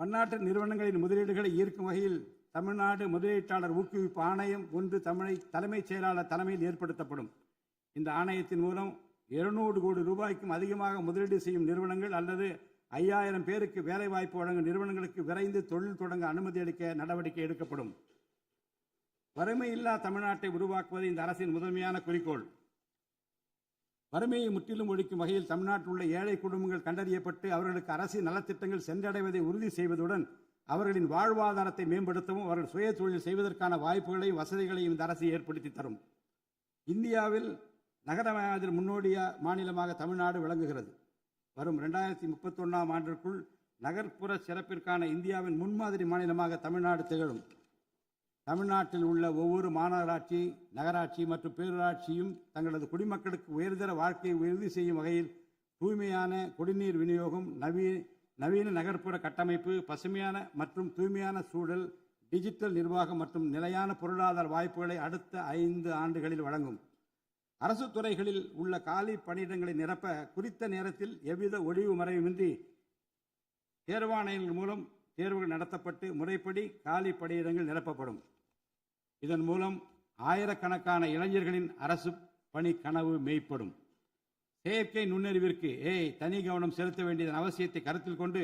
பன்னாட்டு நிறுவனங்களின் முதலீடுகளை ஈர்க்கும் வகையில் தமிழ்நாடு முதலீட்டாளர் ஊக்குவிப்பு ஆணையம் ஒன்று தலைமைச் செயலாளர் தலைமையில் ஏற்படுத்தப்படும். இந்த ஆணையத்தின் மூலம் 200 கோடி ரூபாய்க்கும் அதிகமாக முதலீடு செய்யும் நிறுவனங்கள் அல்லது 5000 பேருக்கு வேலைவாய்ப்பு வழங்கும் நிறுவனங்களுக்கு விரைந்து தொழில் தொடங்க அனுமதி அளிக்க நடவடிக்கை எடுக்கப்படும். வறுமையில்லா தமிழ்நாட்டை உருவாக்குவது இந்த அரசின் முதன்மையான குறிக்கோள். வறுமையை முற்றிலும் ஒழிக்கும் வகையில் தமிழ்நாட்டில் உள்ள ஏழை குடும்பங்கள் கண்டறியப்பட்டு அவர்களுக்கு அரசின் நலத்திட்டங்கள் சென்றடைவதை உறுதி செய்வதுடன் அவர்களின் வாழ்வாதாரத்தை மேம்படுத்தவும் அவர்கள் சுய தொழில் செய்வதற்கான வாய்ப்புகளையும் வசதிகளையும் இந்த அரசு ஏற்படுத்தி தரும். இந்தியாவில் நகரமயமாதல் முன்னோடிய மாநிலமாக தமிழ்நாடு விளங்குகிறது. வரும் 2031ஆம் ஆண்டிற்குள் நகர்ப்புற சிறப்பிற்கான இந்தியாவின் முன்மாதிரி மாநிலமாக தமிழ்நாடு திகழும். தமிழ்நாட்டில் உள்ள ஒவ்வொரு மாநகராட்சி, நகராட்சி மற்றும் பேரூராட்சியும் தங்களது குடிமக்களுக்கு உயர்தர வாழ்க்கையை உறுதி செய்யும் வகையில் தூய்மையான குடிநீர் விநியோகம், நவீன நகர்ப்புற கட்டமைப்பு, பசுமையான மற்றும் தூய்மையான சூழல், டிஜிட்டல் நிர்வாகம் மற்றும் நிலையான பொருளாதார வாய்ப்புகளை அடுத்த 5 ஆண்டுகளில் வழங்கும். அரசு துறைகளில் உள்ள காலி பணியிடங்களை நிரப்ப குறித்த நேரத்தில் எவ்வித ஒளிவு மறைவுமின்றி தேர்வாணையங்கள் மூலம் தேர்வுகள் நடத்தப்பட்டு முறைப்படி காலி பணியிடங்கள் நிரப்பப்படும். இதன் மூலம் ஆயிரக்கணக்கான இளைஞர்களின் அரசு பணி கனவு மெய்ப்படும். செயற்கை நுண்ணறிவிற்கு தனி கவனம் செலுத்த வேண்டியதன் அவசியத்தை கருத்தில் கொண்டு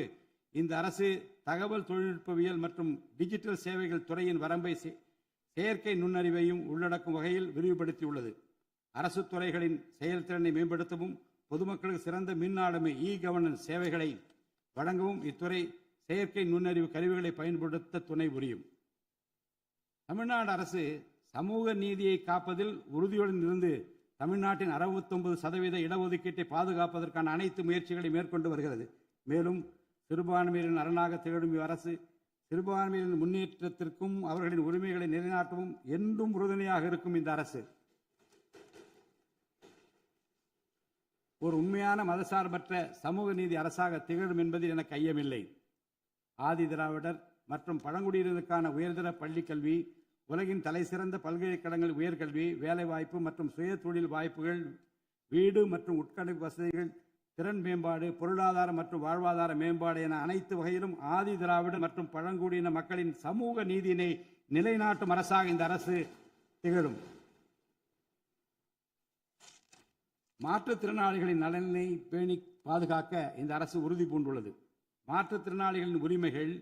இந்த அரசு தகவல் தொழில்நுட்பவியல் மற்றும் டிஜிட்டல் சேவைகள் துறையின் வரம்பை செயற்கை நுண்ணறிவையும் உள்ளடக்கும் வகையில் விரிவுபடுத்தியுள்ளது. அரசு துறைகளின் செயல்திறனை மேம்படுத்தவும் பொதுமக்களுக்கு சிறந்த மின் ஆளுமை கவர்னன்ஸ் சேவைகளை வழங்கவும் இத்துறை செயற்கை நுண்ணறிவு கருவிகளை பயன்படுத்த துணை புரியும். தமிழ்நாடு அரசு சமூக நீதியை காப்பதில் உறுதியுடன் இருந்து தமிழ்நாட்டின் 69% இடஒதுக்கீட்டை பாதுகாப்பதற்கான அனைத்து முயற்சிகளை மேற்கொண்டு வருகிறது. மேலும் சிறுபான்மையினரின் அரணாக திகழும் இவ்வரசு சிறுபான்மையினரின் முன்னேற்றத்திற்கும் அவர்களின் உரிமைகளை நிலைநாட்டவும் என்றும் உறுதுணையாக இருக்கும் இந்த அரசு ஒரு உண்மையான மதசார்பற்ற சமூக நீதி அரசாக திகழும் என்பதில் எனக்கு ஐயமில்லை. ஆதி திராவிடர் மற்றும் பழங்குடியினருக்கான உயர்தர பள்ளி கல்வி, உலகின் தலைசிறந்த பல்கலைக்கழகங்கள் உயர்கல்வி, வேலைவாய்ப்பு மற்றும் சுய தொழில் வாய்ப்புகள், வீடு மற்றும் உட்கட்டமைப்பு வசதிகள், திறன் மேம்பாடு, பொருளாதார மற்றும் வாழ்வாதார மேம்பாடு என அனைத்து வகையிலும் ஆதி திராவிடர் மற்றும் பழங்குடியின மக்களின் சமூக நீதியினை நிலைநாட்டும் அரசாக இந்த அரசு திகழும். மாற்றுத்திறனாளிகளின் நலனை பேணி பாதுகாக்க இந்த அரசு உறுதி பூண்டுள்ளது. மாற்றுத்திறனாளிகளின் உரிமைகள்,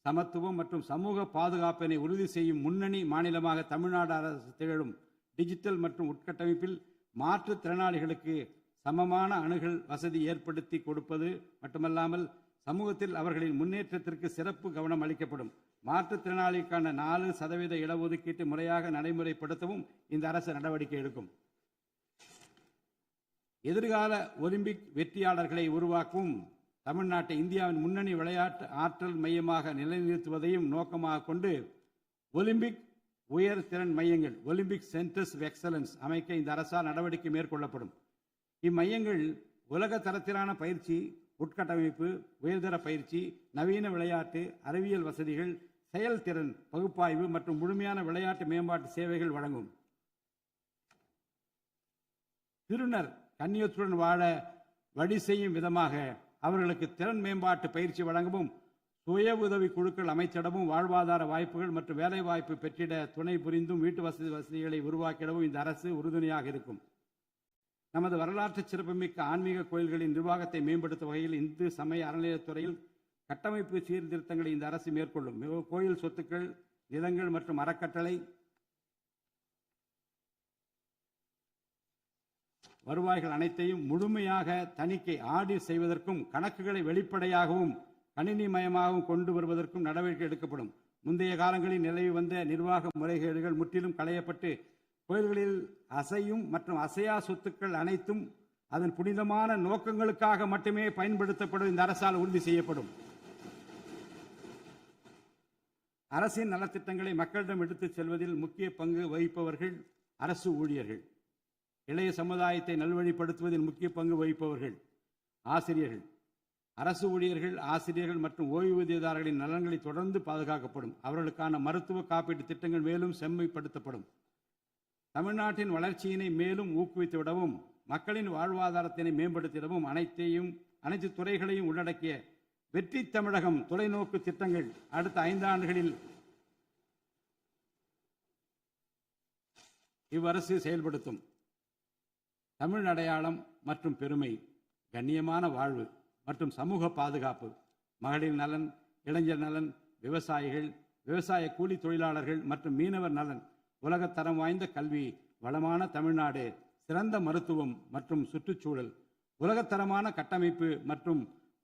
சமத்துவம் மற்றும் சமூக பாதுகாப்பினை உறுதி செய்யும் முன்னணி மாநிலமாக தமிழ்நாடு அரசு திகழும். டிஜிட்டல் மற்றும் உட்கட்டமைப்பில் மாற்றுத்திறனாளிகளுக்கு சமமான அணுகல் வசதி ஏற்படுத்தி கொடுப்பது மட்டுமல்லாமல் சமூகத்தில் அவர்களின் முன்னேற்றத்திற்கு சிறப்பு கவனம் அளிக்கப்படும். மாற்றுத்திறனாளிக்கான 4% இடஒதுக்கீட்டு முறையாக நடைமுறைப்படுத்தவும் இந்த அரசு நடவடிக்கை எடுக்கும். எதிர்கால ஒலிம்பிக் வெற்றியாளர்களை உருவாக்கவும் தமிழ்நாட்டை இந்தியாவின் முன்னணி விளையாட்டு ஆற்றல் மையமாக நிலைநிறுத்துவதையும் நோக்கமாக கொண்டு ஒலிம்பிக் உயர் திறன் மையங்கள் ஒலிம்பிக் சென்டர்ஸ் ஆஃப் எக்ஸலன்ஸ் அமைக்க இந்த அரசால் நடவடிக்கை மேற்கொள்ளப்படும். இம்மையங்கள் உலக தரத்திலான பயிற்சி, உட்கட்டமைப்பு, உயர்தர பயிற்சி, நவீன விளையாட்டு, அறிவியல் வசதிகள், செயல்திறன் பகுப்பாய்வு மற்றும் முழுமையான விளையாட்டு மேம்பாட்டு சேவைகள் வழங்கும். திருநர் கண்ணியத்துடன் வாழ வழி செய்யும் விதமாக அவர்களுக்கு திறன் மேம்பாட்டு பயிற்சி வழங்கவும், சுய உதவி குழுக்கள் அமைத்திடவும், வாழ்வாதார வாய்ப்புகள் மற்றும் வேலை வாய்ப்பு பெற்றிட துணை புரிந்தும் வீட்டு வசதிகளை உருவாக்கிடவும் இந்த அரசு உறுதுணையாக இருக்கும். நமது வரலாற்று சிறப்புமிக்க ஆன்மீக கோயில்களின் நிர்வாகத்தை மேம்படுத்தும் வகையில் இந்து சமய அறநிலையத்துறையில் கட்டமைப்பு சீர்திருத்தங்களை இந்த அரசு மேற்கொள்ளும். கோயில் சொத்துக்கள், நிலங்கள் மற்றும் அறக்கட்டளை வருவாய்கள் அனைத்தையும் முழுமையாக தணிக்கை ஆடிட் செய்வதற்கும் கணக்குகளை வெளிப்படையாகவும் கணினிமயமாகவும் கொண்டு வருவதற்கும் நடவடிக்கை எடுக்கப்படும். முந்தைய காலங்களில் நிலவி வந்த நிர்வாக முறைகேடுகள் முற்றிலும் களையப்பட்டு கோயில்களில் அசையும் மற்றும் அசையா சொத்துக்கள் அனைத்தும் அதன் புனிதமான நோக்கங்களுக்காக மட்டுமே பயன்படுத்தப்படும் இந்த அரசால் உறுதி செய்யப்படும். அரசின் நலத்திட்டங்களை மக்களிடம் எடுத்துச் செல்வதில் முக்கிய பங்கு வகிப்பவர்கள் அரசு ஊழியர்கள். இளைய சமுதாயத்தை நல்வழிப்படுத்துவதில் முக்கிய பங்கு வகிப்பவர்கள் ஆசிரியர்கள். அரசு ஊழியர்கள், ஆசிரியர்கள் மற்றும் ஓய்வூதியதாரர்களின் நலன்களை தொடர்ந்து பாதுகாக்கப்படும். அவர்களுக்கான மருத்துவ காப்பீட்டு திட்டங்கள் மேலும் செம்மைப்படுத்தப்படும். தமிழ்நாட்டின் வளர்ச்சியினை மேலும் ஊக்குவித்துவிடவும், மக்களின் வாழ்வாதாரத்தினை மேம்படுத்திடவும் அனைத்து துறைகளையும் உள்ளடக்கிய வெற்றி தமிழகம் தொலைநோக்கு திட்டங்கள் அடுத்த 5 ஆண்டுகளில் இவ்வரசு செயல்படுத்தும். தமிழ் அடையாளம் மற்றும் பெருமை, கண்ணியமான வாழ்வு மற்றும் சமூக பாதுகாப்பு, மகளிர் நலன், இளைஞர் நலன், விவசாயிகள், விவசாய கூலி தொழிலாளர்கள் மற்றும் மீனவர் நலன், உலகத்தரம் வாய்ந்த கல்வி, வளமான தமிழ்நாடு, சிறந்த மருத்துவம் மற்றும் சுற்றுச்சூழல், உலகத்தரமான கட்டமைப்பு மற்றும்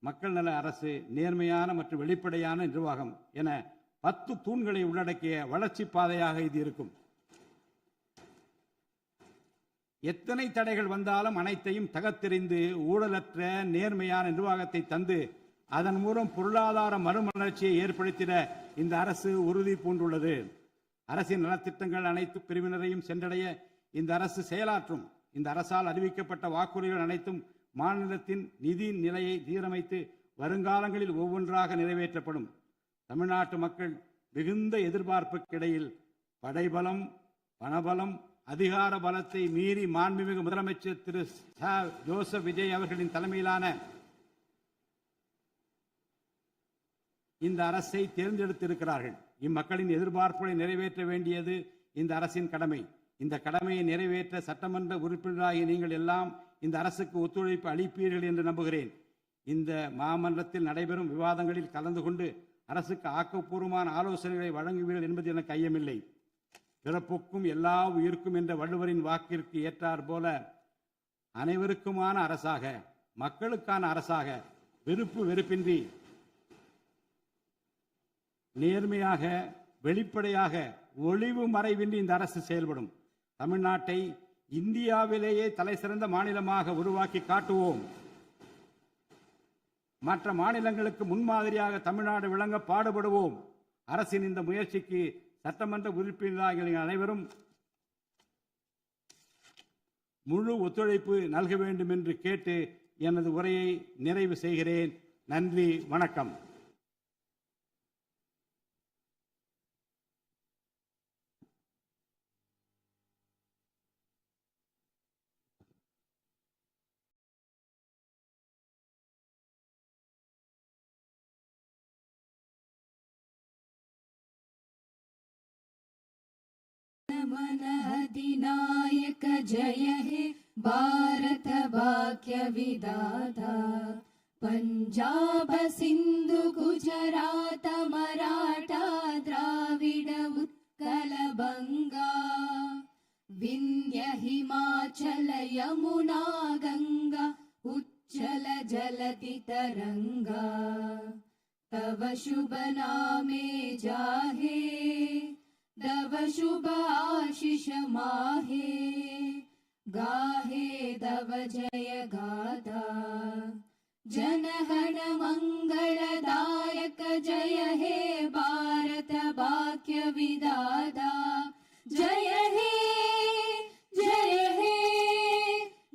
மக்கள் நல அரசு, நேர்மையான மற்றும் வெளிப்படையான நிர்வாகம் என 10 தூண்களை உள்ளடக்கிய வளர்ச்சி பாதையாக இது இருக்கும். எத்தனை தடைகள் வந்தாலும் அனைத்தையும் தகர்த்தெறிந்து ஊழலற்ற நேர்மையான நிர்வாகத்தை தந்து அதன் மூலம் பொருளாதார மறுமலர்ச்சியை ஏற்படுத்திட இந்த அரசு உறுதி பூண்டுள்ளது. அரசின் நலத்திட்டங்கள் அனைத்து பிரிவினரையும் சென்றடைய இந்த அரசு செயலாற்றும். இந்த அரசால் அறிவிக்கப்பட்ட வாக்குறுதிகள் அனைத்தும் மாநிலத்தின் நிதி நிலையை சீரமைத்து வருங்காலங்களில் ஒவ்வொன்றாக நிறைவேற்றப்படும். தமிழ்நாட்டு மக்கள் மிகுந்த எதிர்பார்ப்புக்கிடையில் படைபலம், பணபலம், அதிகார பலத்தை மீறி மாண்புமிகு முதலமைச்சர் திரு ஜோசப் விஜய் அவர்களின் தலைமையிலான இந்த அரசை தேர்ந்தெடுத்திருக்கிறார்கள். இம்மக்களின் எதிர்பார்ப்புகளை நிறைவேற்ற வேண்டியது இந்த அரசின் கடமை. இந்த கடமையை நிறைவேற்ற சட்டமன்ற உறுப்பினராகிய நீங்கள் எல்லாம் இந்த அரசுக்கு ஒத்துழைப்பு அளிப்பீர்கள் என்று நம்புகிறேன். இந்த மாமன்றத்தில் நடைபெறும் விவாதங்களில் கலந்து கொண்டு அரசுக்கு ஆக்கப்பூர்வமான ஆலோசனைகளை வழங்குவீர்கள் என்பது எனக்கு ஐயமில்லை. பிறப்புக்கும் எல்லா உயிர்க்கும் என்ற வள்ளுவரின் வாக்கிற்கு ஏற்றார் போல அனைவருக்குமான அரசாக, மக்களுக்கான அரசாக, வெறுப்பு வெறுப்பின்றி நேர்மையாக, வெளிப்படையாக, ஒளிவு மறைவின்றி இந்த அரசு செயல்படும். தமிழ்நாட்டை இந்தியாவிலேயே தலை சிறந்த மாநிலமாக உருவாக்கி காட்டுவோம். மற்ற மாநிலங்களுக்கு முன்மாதிரியாக தமிழ்நாடு விளங்க பாடுபடுவோம். அரசின் இந்த முயற்சிக்கு சட்டமன்ற உறுப்பினர்கள் அனைவரும் முழு ஒத்துழைப்பு நல்க வேண்டும் என்று கேட்டு எனது உரையை நிறைவு செய்கிறேன். நன்றி, வணக்கம். मन अधिनायक जय हे भारत भाग्य विधाता पंजाब सिंधु गुजरात मराठा द्राविड उत्कल बंगा विंध्य हिमाचल यमुना गंगा उच्चल जलति तरंगा तव शुभ नामे जाहे तव शुभ आशीष माहे गाहे तव जय गाथा जनगण मंगलदायक जय हे भारत भाग्य विधाता जय हे जय हे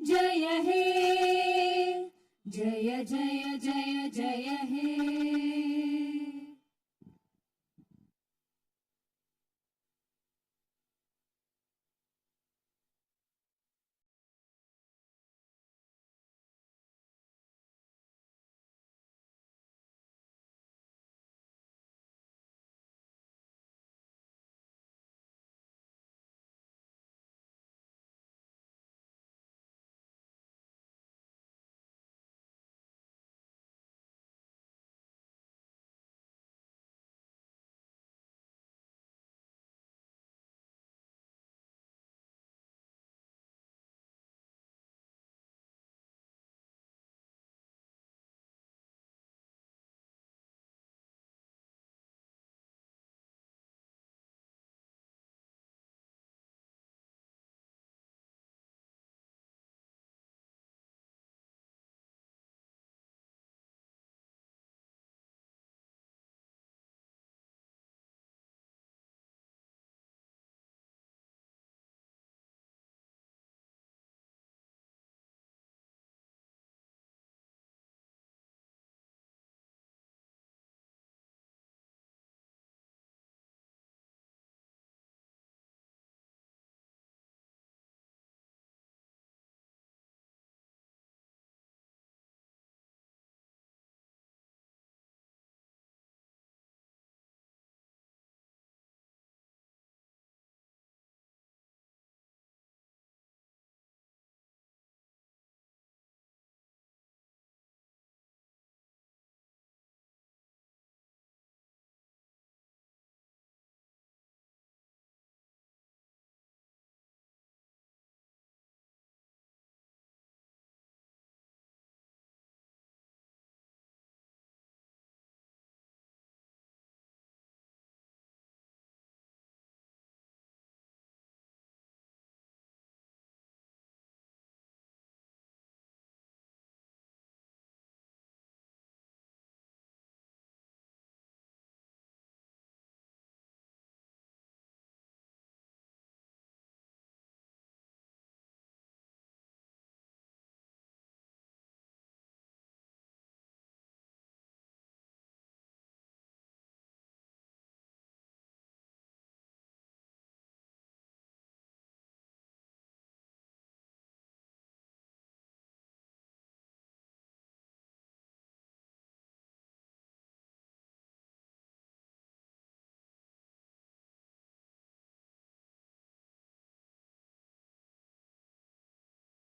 जय हे जय जय जय जय हे